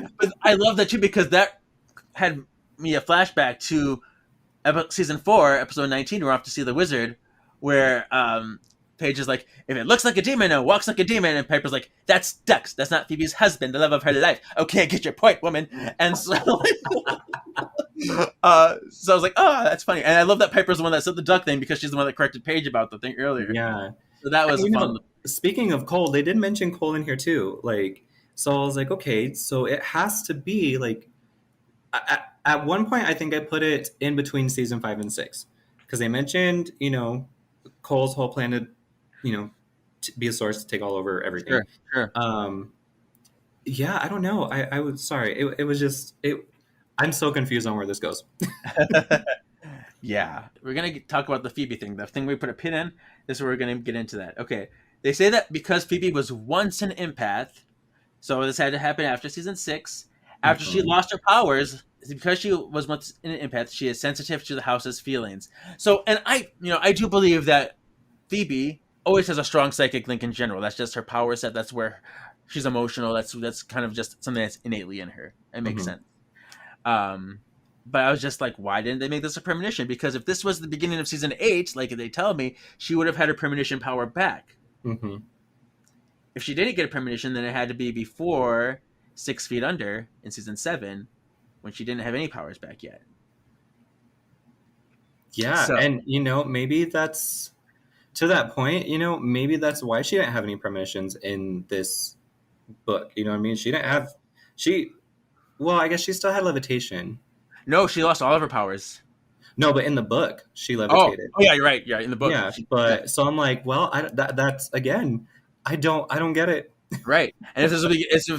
I love that too, because that had me a flashback to season 4, episode 19, we're off to see the wizard, where Paige is like, if it looks like a demon and walks like a demon, and Piper's like, that's Dux, that's not Phoebe's husband, the love of her life. Okay, get your point, woman. And so so I was like, oh, that's funny. And I love that Piper's the one that said the duck thing, because she's the one that corrected Paige about the thing earlier. Yeah. So that was And, fun. speaking of Cole, they did mention Cole in here too. Like, so I was like, okay, so it has to be like, at one point, I think I put it in between season 5 and 6, because they mentioned, Cole's whole plan to, to be a source to take all over everything. Sure. Yeah, I don't know. I was sorry. It was just it. I'm so confused on where this goes. Yeah, we're gonna talk about the Phoebe thing. The thing we put a pin in. This is where we're gonna get into that. Okay, they say that because Phoebe was once an empath, so this had to happen after season 6. After she lost her powers, because she was once an empath, she is sensitive to the house's feelings. So, and I do believe that Phoebe always has a strong psychic link in general. That's just her power set. That's where she's emotional. That's kind of just something that's innately in her. It makes sense. But I was just like, why didn't they make this a premonition? Because if this was the beginning of season 8, like they tell me, she would have had her premonition power back. Mm-hmm. If she didn't get a premonition, then it had to be before 6 Feet Under in season 7, when she didn't have any powers back yet. Yeah, So, and maybe that's to that point. Maybe that's why she didn't have any premonitions in this book. You know what I mean? She didn't have Well, I guess she still had levitation. no, she lost all of her powers. No, but in the book, she Oh levitated. yeah, you're right. Yeah, in the book. Yeah, but so I'm like, well, that's again, I don't get it. Right. And if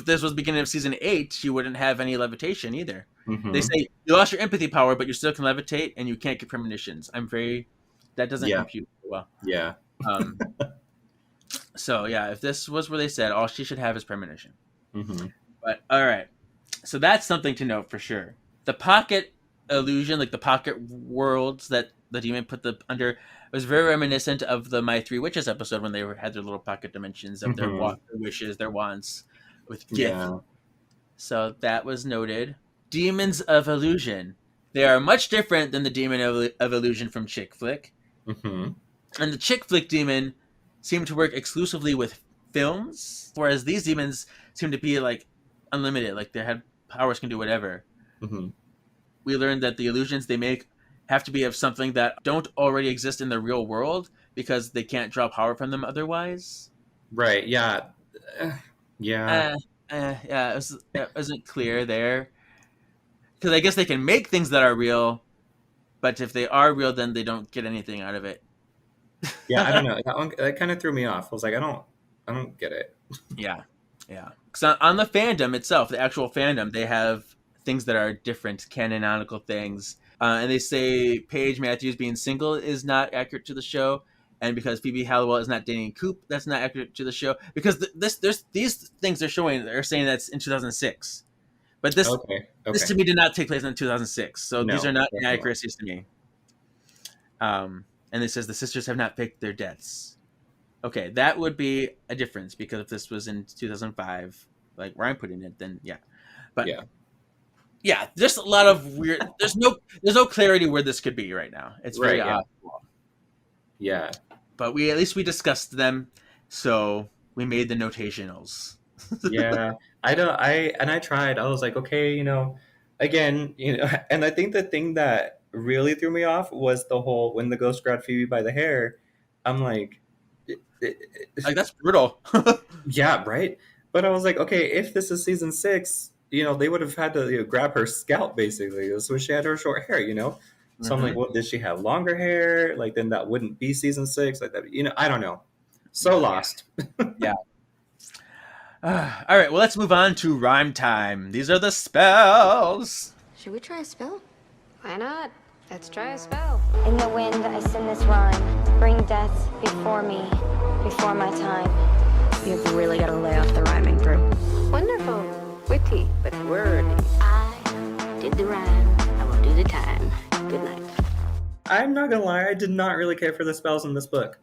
this was beginning of season 8, she wouldn't have any levitation either. Mm-hmm. They say you lost your empathy power, but you still can levitate, and you can't get premonitions. That doesn't compute well. Yeah. So yeah, if this was where they said all she should have is premonition. Mm-hmm. But all right, so that's something to note for sure. The pocket illusion, like the pocket worlds that the demon put under, was very reminiscent of the My Three Witches episode, when they had their little pocket dimensions of their wishes, their wants with gift. Yeah. So that was noted. Demons of illusion. They are much different than the demon of illusion from chick flick. Mm-hmm. And the chick flick demon seemed to work exclusively with films, whereas these demons seem to be like unlimited, like they had powers, can do whatever. Mm-hmm. We learned that the illusions they make have to be of something that don't already exist in the real world, because they can't draw power from them otherwise. Right. Yeah. Yeah. Yeah, it wasn't clear there. Because I guess they can make things that are real, but if they are real, then they don't get anything out of it. Yeah, I don't know. That kind of threw me off. I was like, I don't get it. Yeah. Because on the fandom itself, the actual fandom, they have things that are different, canonical things. And they say Paige Matthews being single is not accurate to the show. And because Phoebe Halliwell is not dating Coop, that's not accurate to the show. Because there's these things they're saying that's in 2006. But this this to me did not take place in 2006. So these are not inaccuracies to me. And it says the sisters have not faked their deaths. Okay, that would be a difference, because if this was in 2005, like where I'm putting it, then yeah. But yeah, there's a lot of weird. There's no clarity where this could be right now. It's very odd. Yeah. but we at least we discussed them, so we made the notationals. Yeah, I don't. I tried. I was like, okay, again, and I think the thing that really threw me off was the whole when the ghost grabbed Phoebe by the hair. I'm like, Like that's brutal. yeah, right. But I was like, okay, if this is season 6, they would have had to grab her scalp basically. So she had her short hair. So I'm like, Mhm. well, did she have longer hair? Like then that wouldn't be season 6. Like that, I don't know. So lost. Yeah. All right, well, let's move on to rhyme time. These are the spells. Should we try a spell? Why not? Let's try a spell. In the wind, I sing this rhyme. Bring death before me, before my time. You've really got to lay off the rhyming, Drew. Wonderful, witty, but wordy. I did the rhyme. I will do the time. Good night. I'm not gonna lie, I did not really care for the spells in this book.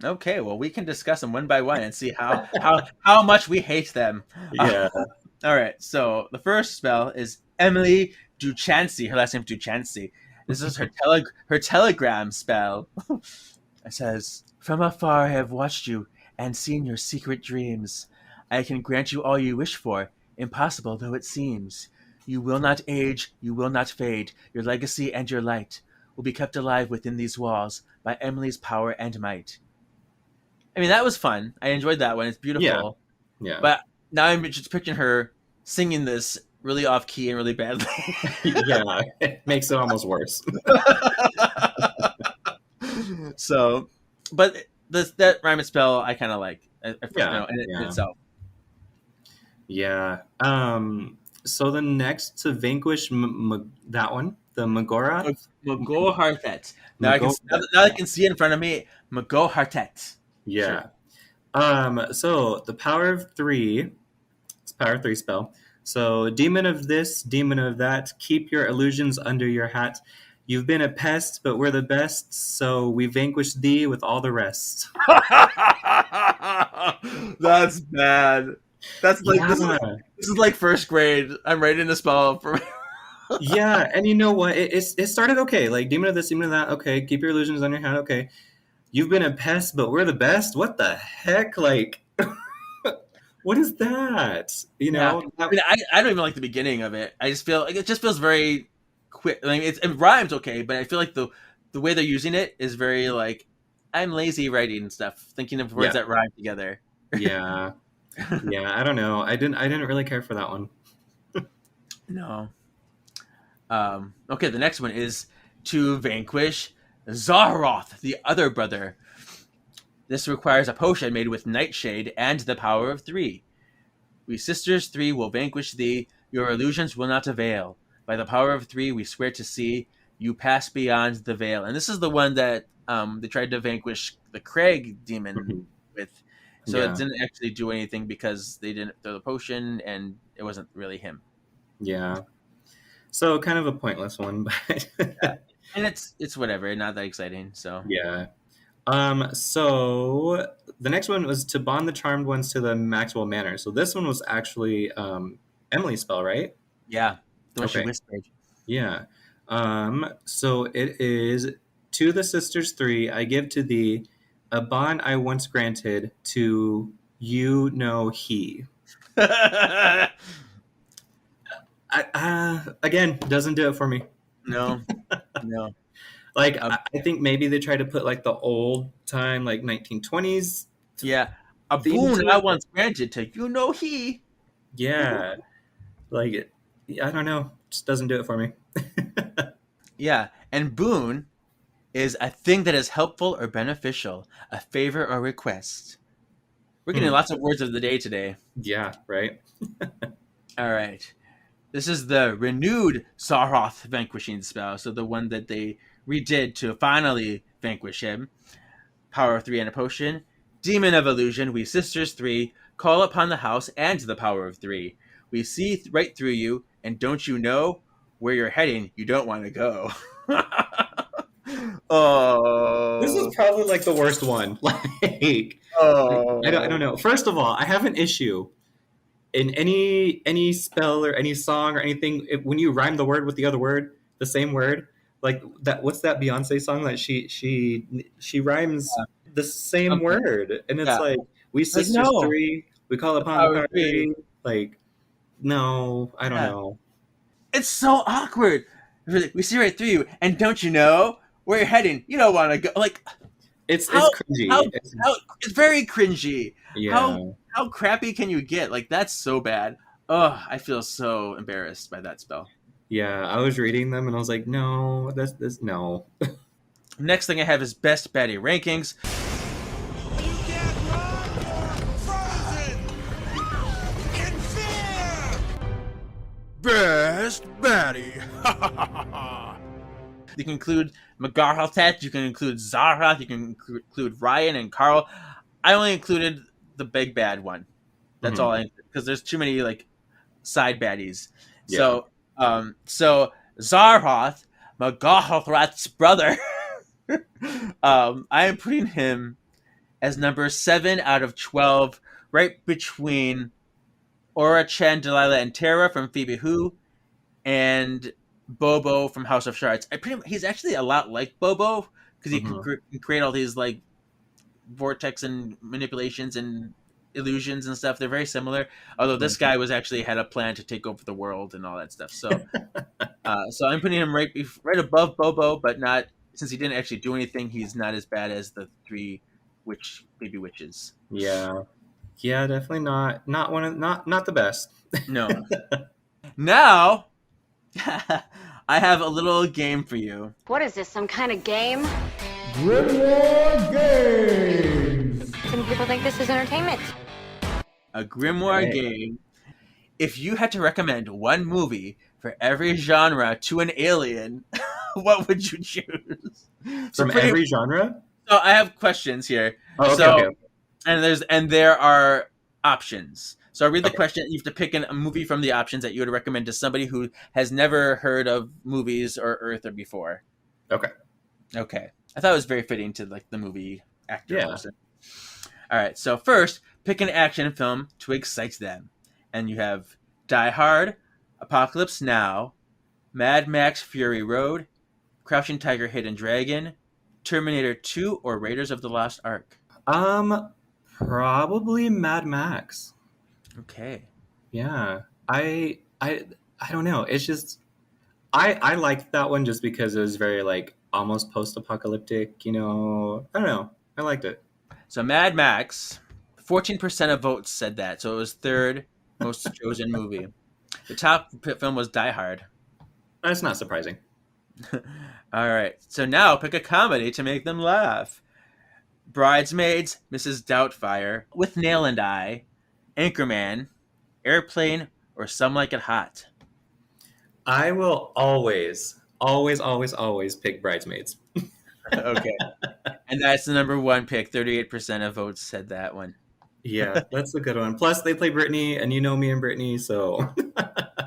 Okay, well, we can discuss them one by one and see how much we hate them. Yeah. All right, so the first spell is Emily Duchancy. Her last name is Duchancy. This is her telegram spell. It says, "From afar I have watched you and seen your secret dreams. I can grant you all you wish for, impossible though it seems. You will not age, you will not fade. Your legacy and your light will be kept alive within these walls by Emily's power and might." I mean, that was fun. I enjoyed that one. It's beautiful. Yeah. But now I'm just picturing her singing this really off key and really badly. Yeah, it makes it almost worse. So, but that rhyme and spell I kind of like. In itself. Yeah. So the next to vanquish that one, the Magora. Mago Hartet. Now I can see it in front of me. Mago Hartet. Yeah. So the power of 3. It's power 3 spell. So demon of this, demon of that, keep your illusions under your hat. You've been a pest, but we're the best, so we vanquish thee with all the rest. That's bad. That's like this is like first grade. I'm writing a spell for. Yeah, and you know what? It started okay. Like demon of this, demon of that. Okay, keep your illusions on your hat. Okay, you've been a pest, but we're the best. What the heck? Like, what is that? Yeah. I mean, I don't even like the beginning of it. I just feel like it just feels very quick. I mean, it rhymes okay, but I feel like the way they're using it is very like I'm lazy writing stuff, thinking of words that rhyme together. Yeah. Yeah, I don't know. I didn't really care for that one. No. Okay, the next one is to vanquish Zaharoth, the other brother. This requires a potion made with nightshade and the power of 3. We sisters 3 will vanquish thee. Your illusions will not avail. By the power of 3, we swear to see you pass beyond the veil. And this is the one that they tried to vanquish the Craig demon with. So it didn't actually do anything because they didn't throw the potion, and it wasn't really him. Yeah. So kind of a pointless one, but and it's whatever, not that exciting. So yeah. So the next one was to bond the charmed ones to the Maxwell Manor. So this one was actually Emily's spell, right? Yeah, the one she whispered. Yeah. So it is to the sisters 3. I give to thee a bond I once granted to he. Again, doesn't do it for me. No. Like I think maybe they try to put like the old time, like 1920s. Yeah, a boon I once granted to he. Yeah, like I don't know, just doesn't do it for me. Yeah, and boon is a thing that is helpful or beneficial, a favor or request. We're getting lots of words of the day today. Yeah, right. All right. This is the renewed Zaharoth vanquishing spell, so the one that they redid to finally vanquish him. Power of 3 and a potion. Demon of illusion, we sisters 3, call upon the house and the power of 3. We see right through you, and don't you know where you're heading, you don't want to go. Oh, this is probably like the worst one. I don't know. First of all, I have an issue in any spell or any song or anything when you rhyme the word with the other word, the same word. Like that. What's that Beyonce song that she rhymes the same Something. word, and it's Yeah. like we Like, sisters no. three, we call The upon the power power of of three. three. Like, no, I don't Yeah. know. It's so awkward. We see right through you, and don't you know where you're heading? You don't want to go. Like, It's how how cringy. how it's very cringy. Yeah, How crappy can you get? Like, that's so bad. Oh, I feel so embarrassed by that spell. yeah. I was reading them and I was like, no, that's this no. Next thing I have is best baddie rankings. You can't run! Frozen! In fear! Best baddie. You can include Magarhaltet, you can include Zarhath, you can include Ryan and Carl. I only included the big bad one. That's Mhm. all because there's too many like side baddies. Yeah. So Zarhath, Magarhalthat's brother. I am putting him as number 7 out of 12, right between Aura Chen, Delilah, and Tara from Phoebe Who, and Bobo from House of Shards. He's actually a lot like Bobo because he Mhm. can create all these like vortex and manipulations and illusions and stuff. They're very similar. Although this guy was actually had a plan to take over the world and all that stuff. So, so I'm putting him right above Bobo, but not since he didn't actually do anything. He's not as bad as the 3 baby witches. Yeah. Yeah, definitely not one of not the best. No. Now, I have a little game for you. What is this, some kind of game? Some people think this is entertainment. A grimoire Right. game. If you had to recommend one movie for every genre to an alien, what would you choose? From every genre? So I have questions here. Oh, okay, So okay. and there are options. So I read the Okay. question. You have to pick a movie from the options that you would recommend to somebody who has never heard of movies or Earth or before. Okay. Okay. I thought it was very fitting to like the movie actor Yeah. person. All right. So first, pick an action film to excite them, and you have Die Hard, Apocalypse Now, Mad Max Fury Road, Crouching Tiger, Hidden Dragon, Terminator 2, or Raiders of the Lost Ark. Probably Mad Max. Okay. Yeah. I don't know. It's just I liked that one just because it was very like almost post-apocalyptic, I don't know. I liked it. So Mad Max, 14% of votes said that. So it was third most chosen movie. The top film was Die Hard. That's not surprising. All right. So now pick a comedy to make them laugh. Bridesmaids, Mrs. Doubtfire, With Nail and I, Anchorman, Airplane, or Some Like It Hot. I will always pick Bridesmaids. Okay. And that's the number 1 pick. 38% of votes said that one. Yeah, that's a good one. Plus, they play Britney, and you know me and Britney, so.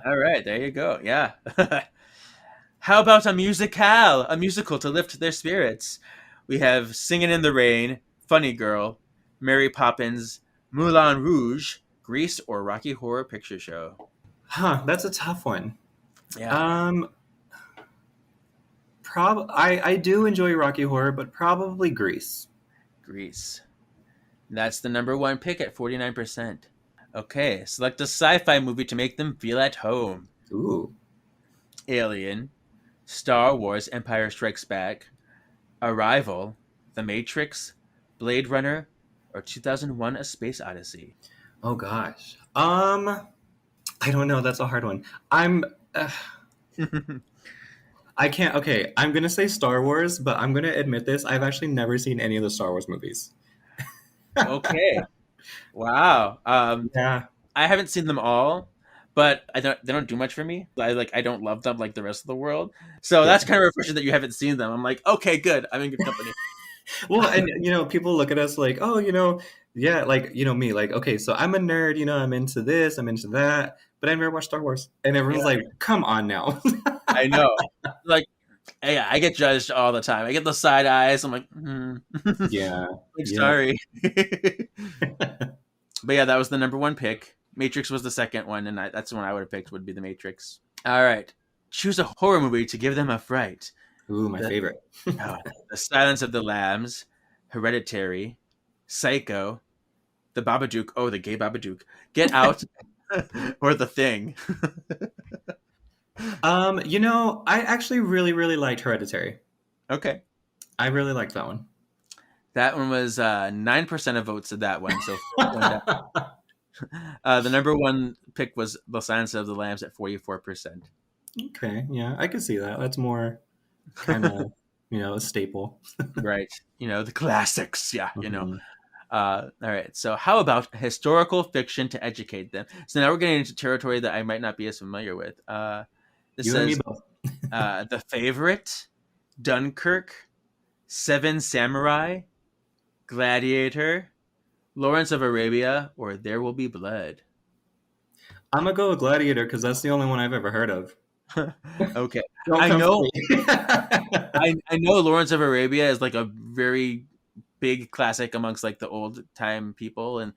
All right. There you go. Yeah. How about a musical to lift their spirits? We have Singing in the Rain, Funny Girl, Mary Poppins, Moulin Rouge, Grease, or Rocky Horror Picture Show. That's a tough one. Yeah. I do enjoy Rocky Horror, but probably Grease. Grease. That's the number 1 pick at 49%. Okay, select a sci-fi movie to make them feel at home. Ooh. Alien, Star Wars Empire Strikes Back, Arrival, The Matrix, Blade Runner, or 2001 A Space Odyssey. Oh gosh. I don't know. That's a hard one. I can't. Okay, I'm gonna say Star Wars, but I'm gonna admit this. I've actually never seen any of the Star Wars movies. Okay. Wow. Yeah. I haven't seen them all, but they don't do much for me. I don't love them like the rest of the world. So that's kind of refreshing that you haven't seen them. I'm like, okay, good. I'm in good company. Well, and people look at us like, oh, yeah, like me, like, okay, so I'm a nerd. I'm into this, I'm into that, but I never watched Star Wars, and everyone's like, come on now. I know. Like, yeah, I get judged all the time. I get the side eyes. I'm like, Yeah. I'm sorry. But yeah, that was the number 1 pick. Matrix was the second one, and that's the one I would have picked would be The Matrix. All right. Choose a horror movie to give them a fright. Ooh, my The, favorite. oh, the Silence of the Lambs, Hereditary, Psycho, The Babadook. Oh, the gay Babadook. Get Out, or The Thing. I actually really, really liked Hereditary. Okay. I really liked that one. That one was 9% of votes of that one. So the number one pick was The Silence of the Lambs at 44%. Okay, yeah, I can see that. That's more kind of, a staple. Right. The classics. Yeah. Mhm. All right. So how about historical fiction to educate them? So now we're getting into territory that I might not be as familiar with. This You and me says both. The Favorite, Dunkirk, Seven Samurai, Gladiator, Lawrence of Arabia, or There Will Be Blood. I'm gonna go with Gladiator because that's the only one I've ever heard of. Okay. Don't I come for know me. I know Lawrence of Arabia is like a very big classic amongst like the old time people, and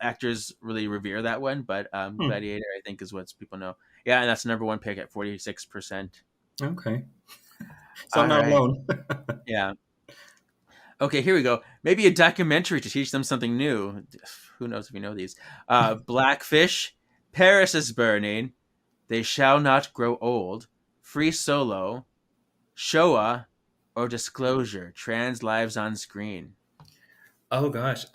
actors really revere that one, but Gladiator I think is what people know. Yeah, and that's the number one pick at 46%. Okay. So All I'm not right. alone. Yeah. Okay, here we go. Maybe a documentary to teach them something new. Who knows if you know these? Blackfish, Paris is Burning, They Shall Not Grow Old, Free Solo, Showa, or Disclosure, Trans Lives on Screen. Oh gosh.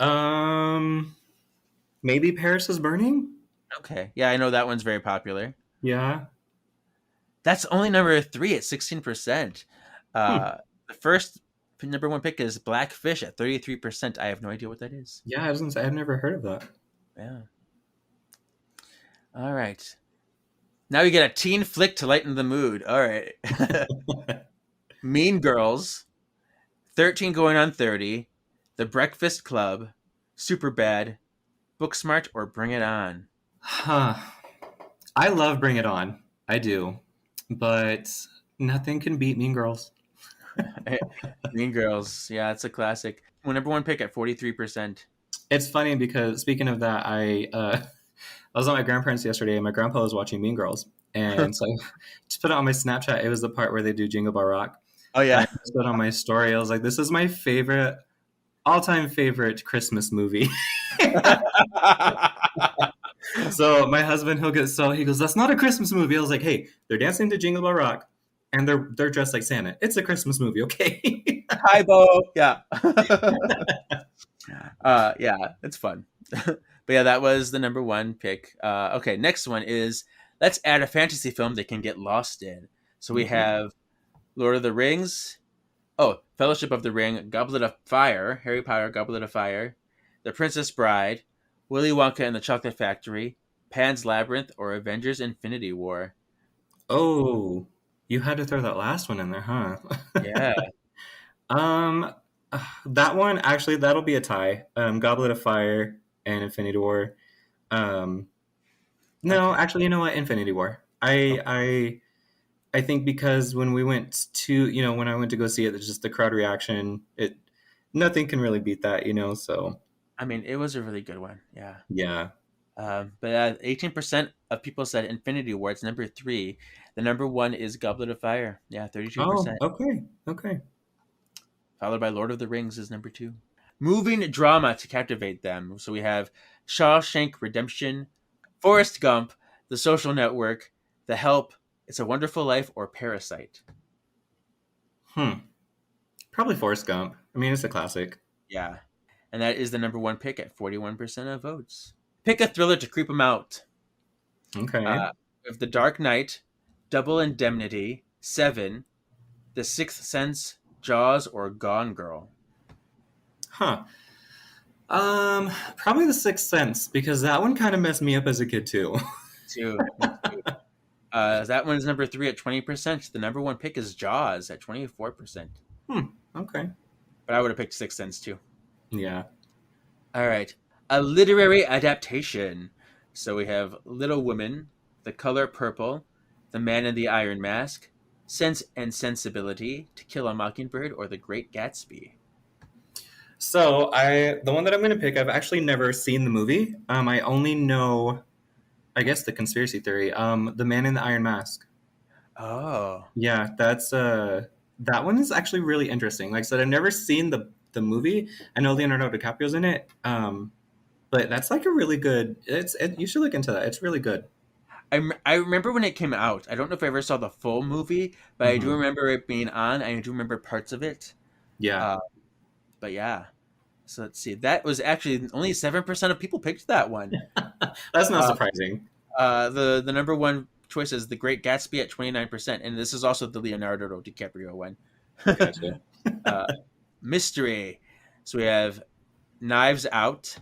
Maybe Paris is Burning? Okay. Yeah, I know that one's very popular. Yeah. That's only number 3 at 16%. Hmm. The first number one pick is Blackfish at 33%. I have no idea what that is. Yeah, I was gonna say I've never heard of that. Yeah. All right. Now you get a teen flick to lighten the mood. All right. Mean Girls, 13 Going on 30, The Breakfast Club, Superbad, Booksmart, or Bring It On. Huh. I love Bring It On. I do. But nothing can beat Mean Girls. Mean Girls. Yeah, it's a classic. Well, number one pick at 43%. It's funny because speaking of that, I was at my grandparents yesterday and my grandpa was watching Mean Girls. And so I just put it on my Snapchat. It was the part where they do Jingle Bell Rock. Oh, And yeah. I just put it on my story. I was like, this is my favorite, all-time favorite Christmas movie. So my husband, he goes, that's not a Christmas movie. I was like, hey, they're dancing to Jingle Bell Rock and they're dressed like Santa. It's a Christmas movie, okay? Hi, Bo. Yeah. Yeah, it's fun. But yeah, that was the number one pick. Okay, next one is let's add a fantasy film they can get lost in. So we have Lord of the Rings. Oh, Fellowship of the Ring, Goblet of Fire, Harry Potter, Goblet of Fire, The Princess Bride, Willy Wonka and the Chocolate Factory, Pan's Labyrinth, or Avengers Infinity War. Oh, you had to throw that last one in there, huh? Yeah. That one, actually, that'll be a tie. Goblet of Fire and Infinity War. No, Okay. actually, you know what? Infinity War. I think because when we went to, when I went to go see it, it's just the crowd reaction. Nothing can really beat that, so. I mean, it was a really good one. Yeah. Yeah. But 18% of people said Infinity War. It's number 3. The number 1 is Goblet of Fire. Yeah, 32%. Oh, okay. Followed by Lord of the Rings is number 2. Moving drama to captivate them. So we have Shawshank Redemption, Forrest Gump, The Social Network, The Help, It's a Wonderful Life, or Parasite. Probably Forrest Gump. I mean, it's a classic. Yeah. And that is the number 1 pick at 41% of votes. Pick a thriller to creep them out. Okay. We have The Dark Knight, Double Indemnity, Seven, The Sixth Sense, Jaws, or Gone Girl. Huh. Probably The Sixth Sense, because that one kind of messed me up as a kid too. Two. That one's number 3 at 20%. The number 1 pick is Jaws at 24%. Okay. But I would have picked Sixth Sense too. Yeah. All right. A literary adaptation. So we have Little Women, The Color Purple, The Man in the Iron Mask, Sense and Sensibility, To Kill a Mockingbird, or The Great Gatsby. So the one that I'm going to pick, I've actually never seen the movie. I only know, I guess, the conspiracy theory. The Man in the Iron Mask. Oh. Yeah, that's that one is actually really interesting. Like I said, I've never seen the movie. I know Leonardo DiCaprio's in it, but that's like a really good. You should look into that. It's really good. I remember when it came out. I don't know if I ever saw the full movie, but I do remember it being on. I do remember parts of it. Yeah, But yeah. So let's see. That was actually only 7% of people picked that one. that's not surprising. The number one choice is The Great Gatsby at 29%, and this is also the Leonardo DiCaprio one. Gotcha. Mystery. So we have Knives Out,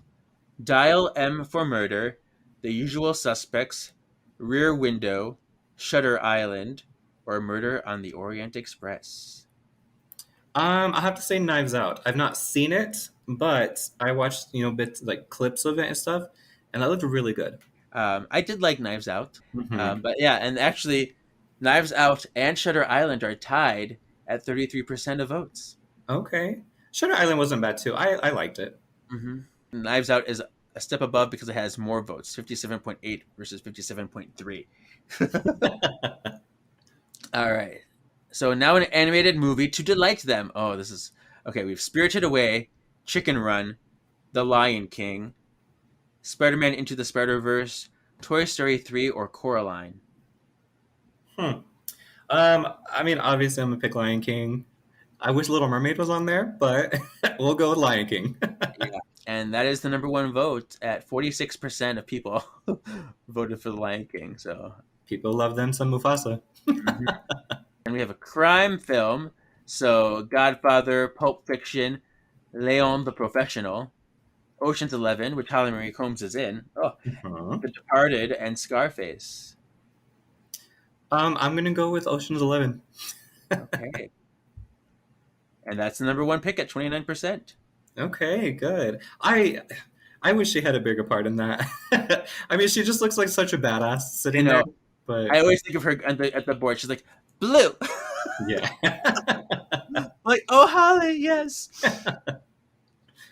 Dial M for Murder, The Usual Suspects, Rear Window, Shutter Island, or Murder on the Orient Express. I have to say Knives Out. I've not seen it, but I watched bits like clips of it and stuff, and that looked really good. I did like Knives Out, Mhm. but yeah, and actually, Knives Out and Shutter Island are tied at 33% of votes. Okay, Shutter Island wasn't bad too. I liked it. Mm-hmm. Knives Out is a step above because it has more votes, 57.8 versus 57.3. All right. So now an animated movie to delight them. Oh, this is okay. We've Spirited Away, Chicken Run, The Lion King, Spider-Man Into the Spider-Verse, Toy Story 3, or Coraline. I mean, obviously, I'm gonna pick Lion King. I wish Little Mermaid was on there, but we'll go with Lion King. Yeah. And that is the number one vote at 46% of people voted for The Lion King. So People love them some Mufasa. mhm. And we have a crime film. So Godfather, Pulp Fiction, Leon the Professional, Ocean's 11, which Holly Marie Combs is in. Oh, Uh-huh. The Departed, and Scarface. I'm gonna go with Ocean's 11. Okay. And that's the number one pick at 29%. Okay, good. I wish she had a bigger part in that. I mean, she just looks like such a badass sitting there. But I always think of her at the board. She's like, blue. yeah. Like, oh, Holly, yes.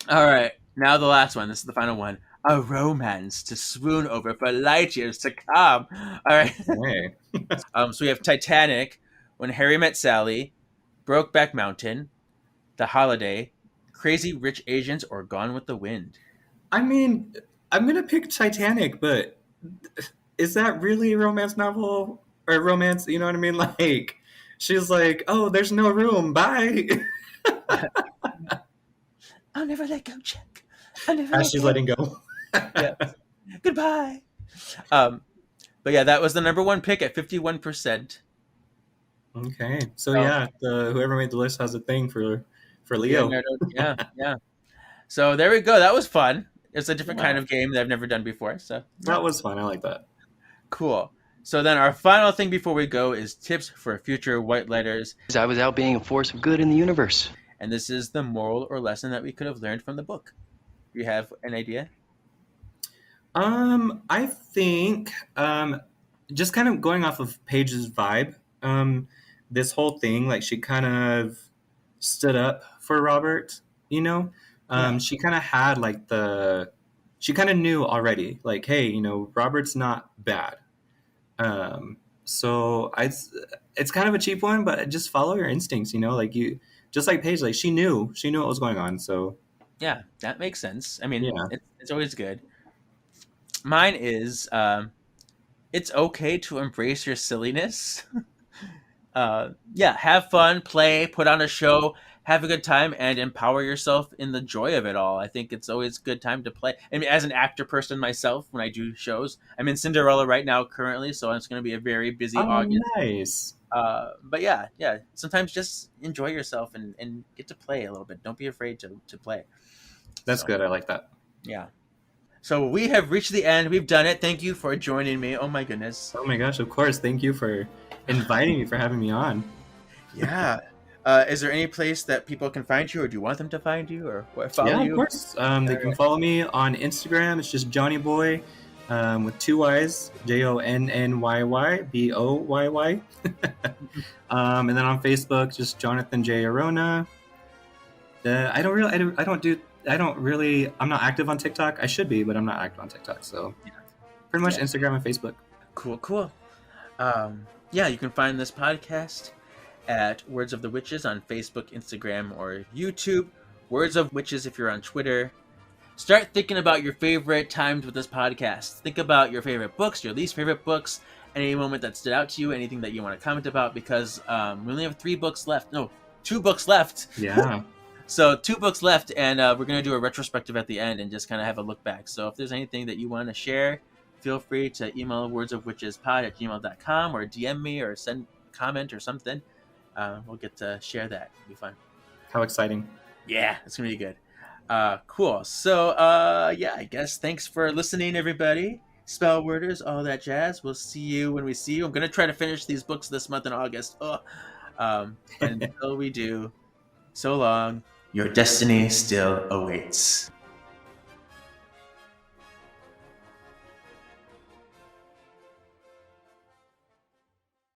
All right. Now the last one. This is the final one. A romance to swoon over for light years to come. All right. Hey. So we have Titanic, When Harry Met Sally, Brokeback Mountain, The Holiday, Crazy Rich Asians, or Gone with the Wind. I mean, I'm gonna pick Titanic, but is that really a romance novel or romance? You know what I mean? Like, she's like, "Oh, there's no room. Bye." I'll never let go, Jack. I'll never As let she's go. letting go. Yeah. Goodbye. But yeah, that was the number one pick at 51%. Okay, so Oh. yeah, whoever made the list has a thing for Leo. Yeah. So there we go. That was fun. It's a different Yeah. kind of game that I've never done before. So That was fun. I like that. cool. So then our final thing before we go is tips for future white lighters. I was out being a force of good in the universe. And this is the moral or lesson that we could have learned from the book. Do you have an idea? I think just kind of going off of Paige's vibe, this whole thing, like she kind of stood up for Robert, you know? She kind of had like she kind of knew already, like, hey, Robert's not bad. So it's kind of a cheap one, but just follow your instincts, like just like Paige, like she knew what was going on. So Yeah, that makes sense. I mean, Yeah. it's always good. Mine is it's okay to embrace your silliness. Yeah, have fun, play, put on a show, have a good time, and empower yourself in the joy of it all. I think it's always a good time to play. I mean, as an actor person myself, when I do shows, I'm in Cinderella right now currently, so it's going to be a very busy August. nice. But yeah, sometimes just enjoy yourself and get to play a little bit. Don't be afraid to play. That's So, good. I like that. Yeah. So we have reached the end. We've done it. Thank you for joining me. Oh my goodness. Oh my gosh, of course. Thank you for inviting me, for having me on. Yeah. Is there any place that people can find you, or do you want them to find you, or follow Yeah, you? of course. They can follow me on Instagram. It's just Johnny Boy with 2 Y's, JONNYYBOYY. And then on Facebook, just Jonathan J. Arona. I'm not active on TikTok. I should be, but I'm not active on TikTok. So pretty much Instagram and Facebook. Cool. Yeah, you can find this podcast at Words of the Witches on Facebook, Instagram, or YouTube. Words of Witches if you're on Twitter. Start thinking about your favorite times with this podcast. Think about your favorite books, your least favorite books, any moment that stood out to you, anything that you want to comment about, because we only have 2 books left. Yeah. So 2 books left, and we're going to do a retrospective at the end and just kind of have a look back. So if there's anything that you want to share, feel free to email wordsofwitchespod@gmail.com or DM me or send a comment or something. We'll get to share that. It'll be fun. How exciting. Yeah, it's going to be good. Cool. So, yeah, I guess thanks for listening, everybody. Spell worders, all that jazz. We'll see you when we see you. I'm going to try to finish these books this month in August. But until we do, so long. Your destiny still awaits.